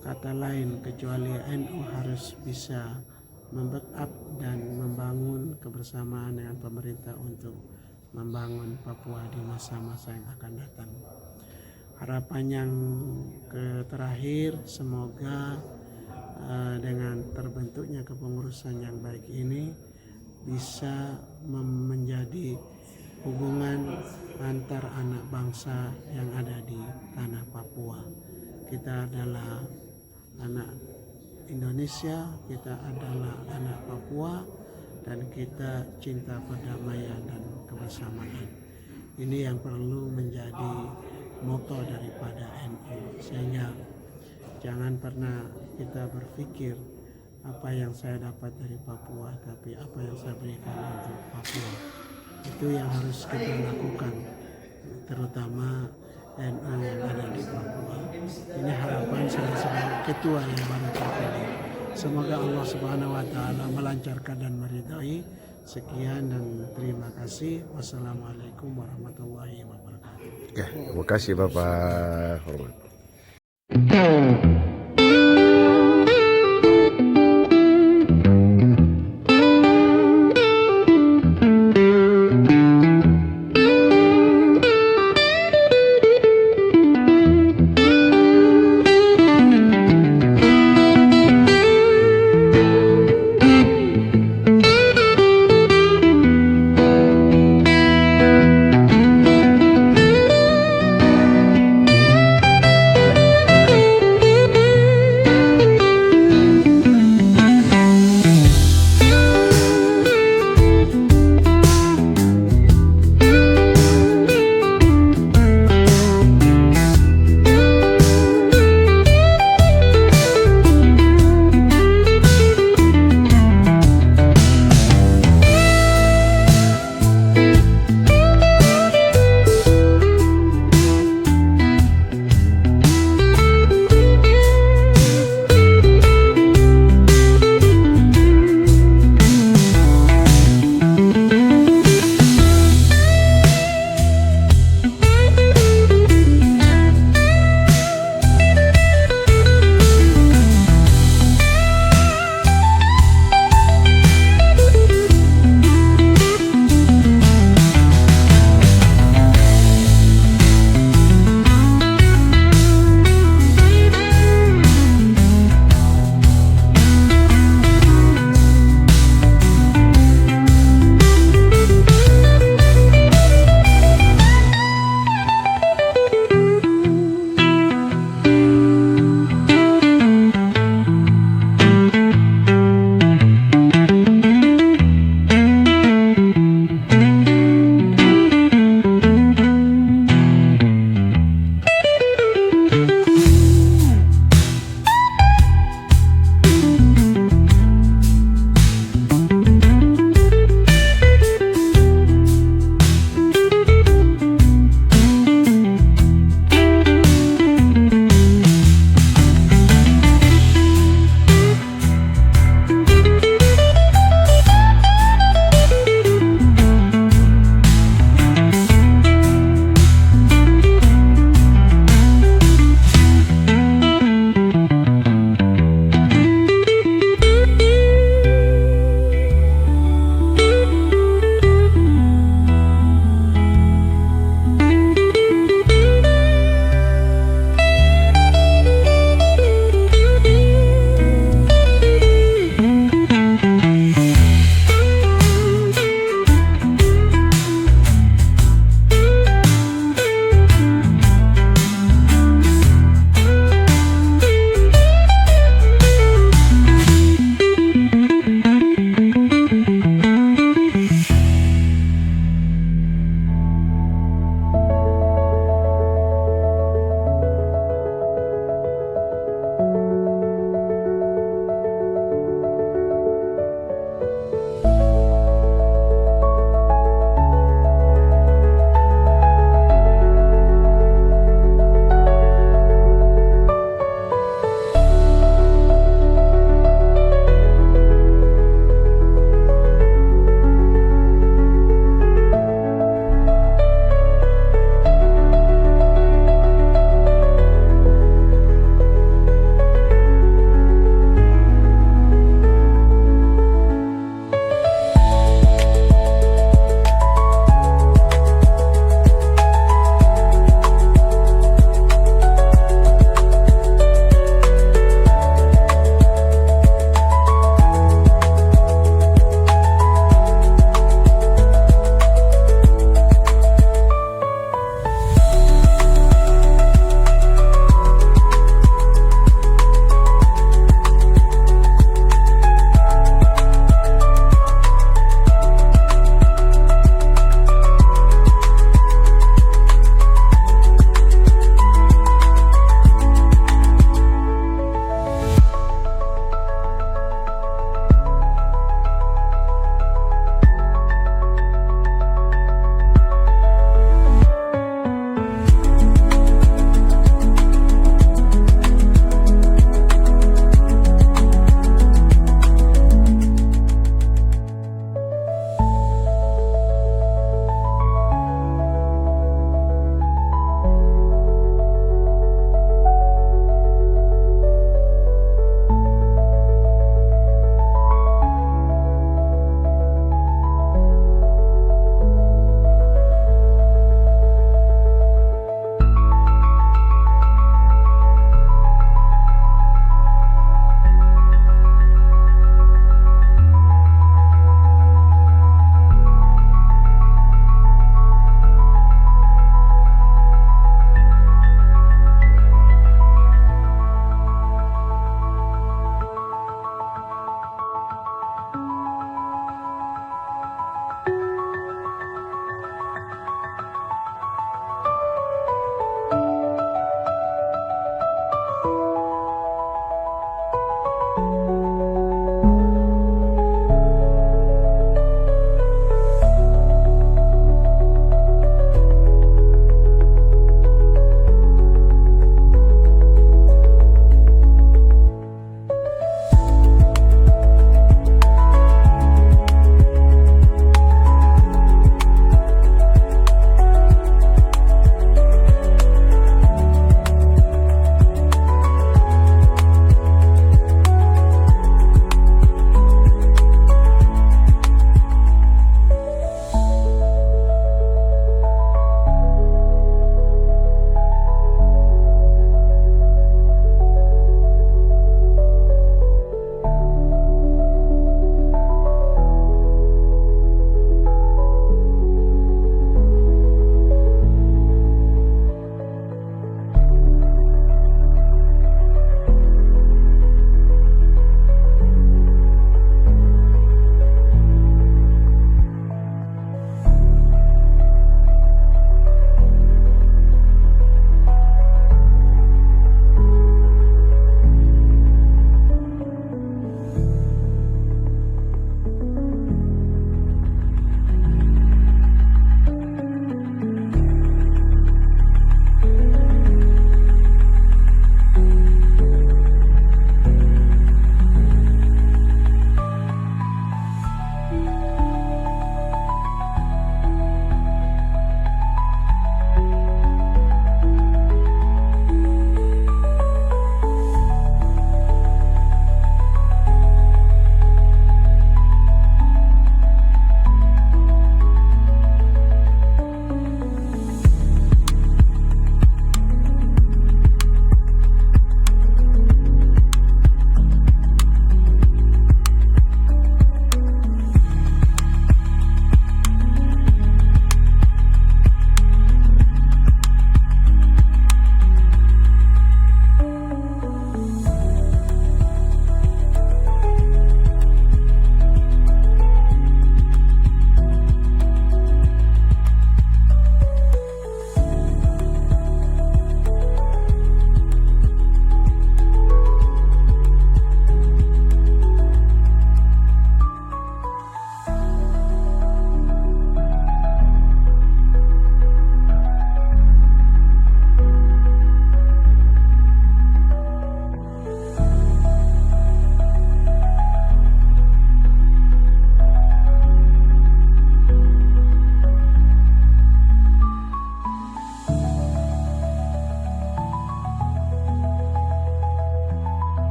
kata lain kecuali NU harus bisa membackup dan membangun kebersamaan dengan pemerintah untuk membangun Papua di masa-masa yang akan datang. Harapan yang terakhir, semoga dengan terbentuknya kepengurusan yang baik ini bisa menjadi hubungan antar anak bangsa yang ada di tanah Papua. Kita adalah anak Indonesia, kita adalah anak Papua, dan kita cinta perdamaian dan kebersamaan. Ini yang perlu menjadi moto daripada NU, sehingga jangan pernah kita berpikir apa yang saya dapat dari Papua, tapi apa yang saya berikan untuk Papua. Itu yang harus kita lakukan, terutama NU yang ada di Papua. Ini harapan saya sebagai ketua yang baru terpilih. Semoga Allah Subhanahu wa Ta'ala melancarkan dan meridhai. Sekian dan terima kasih. Wassalamualaikum warahmatullahi wabarakatuh. Ya, terima kasih Bapak Hormat. Thank you.